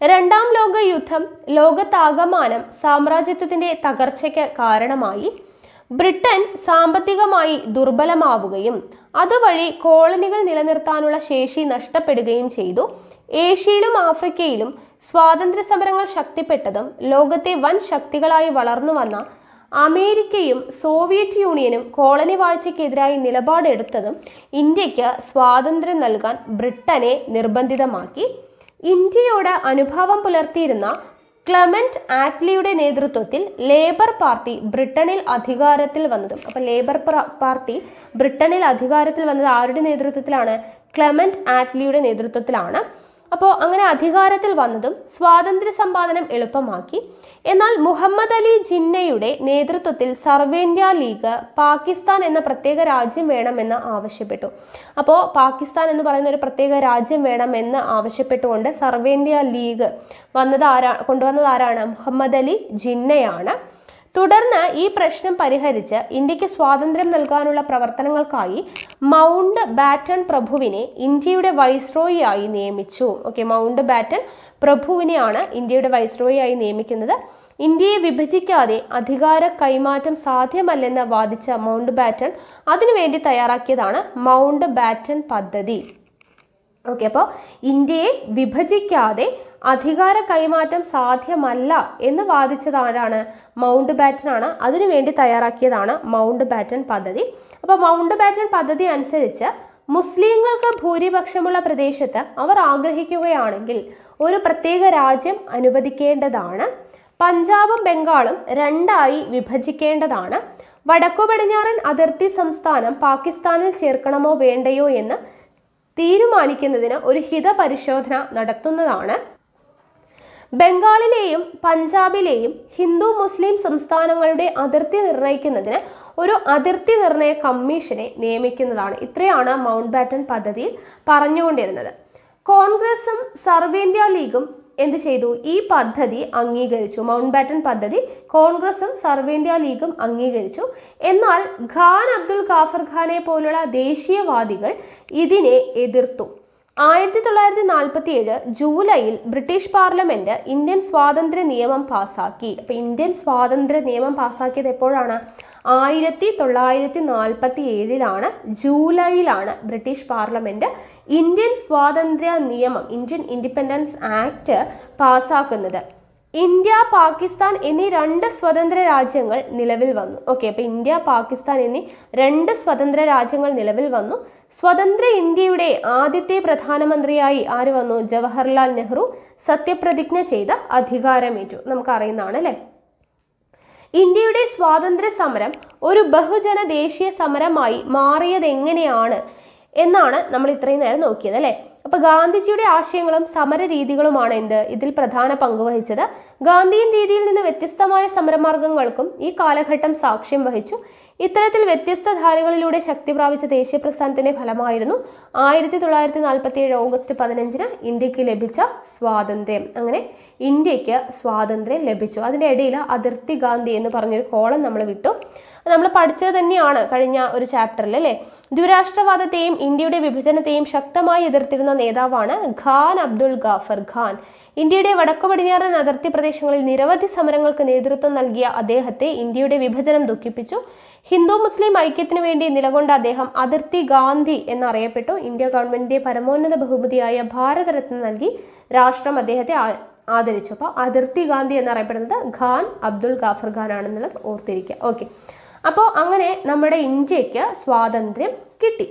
2ാം ലോക യുദ്ധം ലോകത്താകമാനം സാമ്രാജ്യത്വത്തിന്റെ തകർച്ചയ്ക്ക് കാരണമായി. ബ്രിട്ടൻ സാമ്പത്തികമായി ദുർബലമാവുകയും അതുവഴി കോളനികൾ നിലനിർത്താനുള്ള ശേഷി നഷ്ടപ്പെടുകയും ചെയ്തു. ഏഷ്യയിലും ആഫ്രിക്കയിലും സ്വാതന്ത്ര്യ സമരങ്ങൾ ശക്തിപ്പെട്ടതും ലോകത്തെ വൻ ശക്തികളായി വളർന്നു വന്ന അമേരിക്കയും സോവിയറ്റ് യൂണിയനും കോളനി വാഴ്ചയ്ക്കെതിരായി നിലപാടെടുത്തതും ഇന്ത്യക്ക് സ്വാതന്ത്ര്യം നൽകാൻ ബ്രിട്ടനെ നിർബന്ധിതമാക്കി. ഇന്ത്യയോട് അനുഭാവം പുലർത്തിയിരുന്ന ക്ലെമന്റ് ആറ്റ്ലിയുടെ നേതൃത്വത്തിൽ ലേബർ പാർട്ടി ബ്രിട്ടനിൽ അധികാരത്തിൽ വന്നതും, അപ്പോൾ ലേബർ പാർട്ടി ബ്രിട്ടനിൽ അധികാരത്തിൽ വന്നത് ആരുടെ നേതൃത്വത്തിലാണ്? ക്ലെമന്റ് ആറ്റ്ലിയുടെ നേതൃത്വത്തിലാണ്. അപ്പോൾ അങ്ങനെ അധികാരത്തിൽ വന്നതും സ്വാതന്ത്ര്യ സമ്പാദനം എളുപ്പമാക്കി. എന്നാൽ മുഹമ്മദ് അലി ജിന്നയുടെ നേതൃത്വത്തിൽ സർവേന്ത്യ ലീഗ് പാകിസ്ഥാൻ എന്ന പ്രത്യേക രാജ്യം വേണമെന്ന് ആവശ്യപ്പെട്ടു. അപ്പോൾ പാകിസ്ഥാൻ എന്ന് പറയുന്ന ഒരു പ്രത്യേക രാജ്യം വേണമെന്ന് ആവശ്യപ്പെട്ടുകൊണ്ട് സർവേന്ത്യ ലീഗ് കൊണ്ടുവന്നത് ആരാണ്? മുഹമ്മദ് അലി ജിന്നയാണ്. തുടർന്ന് ഈ പ്രശ്നം പരിഹരിച്ച് ഇന്ത്യക്ക് സ്വാതന്ത്ര്യം നൽകാനുള്ള പ്രവർത്തനങ്ങൾക്കായി മൗണ്ട് ബാറ്റൺ പ്രഭുവിനെ ഇന്ത്യയുടെ വൈസ്രോയി ആയി നിയമിച്ചു. മൗണ്ട് ബാറ്റൺ പ്രഭുവിനെയാണ് ഇന്ത്യയുടെ വൈസ്രോയി ആയി നിയമിക്കുന്നത്. ഇന്ത്യയെ വിഭജിക്കാതെ അധികാര കൈമാറ്റം സാധ്യമല്ലെന്ന് വാദിച്ച മൗണ്ട് ബാറ്റൺ അതിനുവേണ്ടി തയ്യാറാക്കിയതാണ് മൗണ്ട് ബാറ്റൺ പദ്ധതി. അപ്പോൾ ഇന്ത്യയെ വിഭജിക്കാതെ അധികാര കൈമാറ്റം സാധ്യമല്ല എന്ന് വാദിച്ചത് ആരാണ്? മൗണ്ട് ബാറ്റൺ ആണ്. അതിനുവേണ്ടി തയ്യാറാക്കിയതാണ് മൗണ്ട് ബാറ്റൺ പദ്ധതി. അപ്പോൾ മൗണ്ട് ബാറ്റൺ പദ്ധതി അനുസരിച്ച് മുസ്ലിങ്ങൾക്ക് ഭൂരിപക്ഷമുള്ള പ്രദേശത്ത് അവർ ആഗ്രഹിക്കുകയാണെങ്കിൽ ഒരു പ്രത്യേക രാജ്യം അനുവദിക്കേണ്ടതാണ്. പഞ്ചാബും ബംഗാളും രണ്ടായി വിഭജിക്കേണ്ടതാണ്. വടക്കു പടിഞ്ഞാറൻ അതിർത്തി സംസ്ഥാനം പാകിസ്ഥാനിൽ ചേർക്കണമോ വേണ്ടയോ എന്ന് തീരുമാനിക്കുന്നതിന് ഒരു ഹിതപരിശോധന നടത്തുന്നതാണ്. ബംഗാളിലെയും പഞ്ചാബിലെയും ഹിന്ദു മുസ്ലിം സംസ്ഥാനങ്ങളുടെ അതിർത്തി നിർണ്ണയിക്കുന്നതിന് ഒരു അതിർത്തി നിർണയ കമ്മീഷനെ നിയമിക്കുന്നതാണ്. ഇത്രയാണ് മൗണ്ട് ബാറ്റൺ പദ്ധതിയിൽ പറഞ്ഞുകൊണ്ടിരുന്നത്. കോൺഗ്രസും സർവേന്ത്യ ലീഗും എന്ത് ചെയ്തു? ഈ പദ്ധതി അംഗീകരിച്ചു. മൗണ്ട് ബാറ്റൺ പദ്ധതി കോൺഗ്രസും സർവേന്ത്യ ലീഗും അംഗീകരിച്ചു. എന്നാൽ ഖാൻ അബ്ദുൽ ഗാഫർ ഖാനെ പോലുള്ള ദേശീയവാദികൾ ഇതിനെ എതിർത്തു. 1947 ജൂലൈയിൽ ബ്രിട്ടീഷ് പാർലമെന്റ് ഇന്ത്യൻ സ്വാതന്ത്ര്യ നിയമം പാസാക്കി. അപ്പോൾ ഇന്ത്യൻ സ്വാതന്ത്ര്യ നിയമം പാസാക്കിയത് എപ്പോഴാണ്? 1947 ജൂലൈയിലാണ് ബ്രിട്ടീഷ് പാർലമെന്റ് ഇന്ത്യൻ സ്വാതന്ത്ര്യ നിയമം, ഇന്ത്യൻ ഇൻഡിപെൻഡൻസ് ആക്ട് പാസാക്കുന്നത്. ഇന്ത്യ പാകിസ്ഥാൻ എന്നീ രണ്ട് സ്വതന്ത്ര രാജ്യങ്ങൾ നിലവിൽ വന്നു. അപ്പോൾ ഇന്ത്യ പാകിസ്ഥാൻ എന്നീ രണ്ട് സ്വതന്ത്ര രാജ്യങ്ങൾ നിലവിൽ വന്നു. സ്വതന്ത്ര ഇന്ത്യയുടെ ആദ്യത്തെ പ്രധാനമന്ത്രിയായി ആര് വന്നു? ജവഹർലാൽ നെഹ്റു സത്യപ്രതിജ്ഞ ചെയ്ത് അധികാരമേറ്റു. നമുക്കറിയുന്നതാണ് അല്ലേ? ഇന്ത്യയുടെ സ്വാതന്ത്ര്യ സമരം ഒരു ബഹുജന ദേശീയ സമരമായി മാറിയത് എങ്ങനെയാണ് എന്നാണ് നമ്മൾ ഇത്രയും നേരം നോക്കിയത് അല്ലേ? അപ്പൊ ഗാന്ധിജിയുടെ ആശയങ്ങളും സമര രീതികളുമാണ് ഇതിൽ പ്രധാന പങ്ക് വഹിച്ചത്. ഗാന്ധിയൻ രീതിയിൽ നിന്ന് വ്യത്യസ്തമായ സമരമാർഗങ്ങൾക്കും ഈ കാലഘട്ടം സാക്ഷ്യം വഹിച്ചു. ഇത്തരത്തിൽ വ്യത്യസ്ത ധാരകളിലൂടെ ശക്തി പ്രാപിച്ച ദേശീയ പ്രസ്ഥാനത്തിന്റെ ഫലമായിരുന്നു 1947 ഓഗസ്റ്റ് 15 ഇന്ത്യക്ക് ലഭിച്ച സ്വാതന്ത്ര്യം. അങ്ങനെ ഇന്ത്യക്ക് സ്വാതന്ത്ര്യം ലഭിച്ചു. അതിൻ്റെ ഇടയിൽ അതിർത്തി ഗാന്ധി എന്ന് പറഞ്ഞൊരു കോളം നമ്മൾ വിട്ടു. നമ്മൾ പഠിച്ചത് തന്നെയാണ് കഴിഞ്ഞ ഒരു ചാപ്റ്ററിൽ അല്ലേ? ദ്വിരാഷ്ട്രവാദത്തെയും ഇന്ത്യയുടെ വിഭജനത്തെയും ശക്തമായി എതിർത്തിരുന്ന നേതാവാണ് ഖാൻ അബ്ദുൽ ഗാഫർ ഖാൻ. ഇന്ത്യയുടെ വടക്കു പടിഞ്ഞാറൻ അതിർത്തി പ്രദേശങ്ങളിൽ നിരവധി സമരങ്ങൾക്ക് നേതൃത്വം നൽകിയ അദ്ദേഹത്തെ ഇന്ത്യയുടെ വിഭജനം ദുഃഖിപ്പിച്ചു. ഹിന്ദു മുസ്ലിം ഐക്യത്തിനു വേണ്ടി നിലകൊണ്ട അദ്ദേഹം അതിർത്തി ഗാന്ധി എന്നറിയപ്പെട്ടു. ഇന്ത്യ ഗവൺമെന്റിന്റെ പരമോന്നത ബഹുമതിയായ ഭാരതരത്ന നൽകി രാഷ്ട്രം അദ്ദേഹത്തെ ആദരിച്ചു. അപ്പോൾ അതിർത്തി ഗാന്ധി എന്നറിയപ്പെടുന്നത് ഖാൻ അബ്ദുൽ ഗാഫർ ഖാൻ ആണെന്നുള്ളത് ഓർത്തിരിക്കുക. അപ്പോൾ അങ്ങനെ നമ്മുടെ ഇന്ത്യക്ക് സ്വാതന്ത്ര്യം കിട്ടി.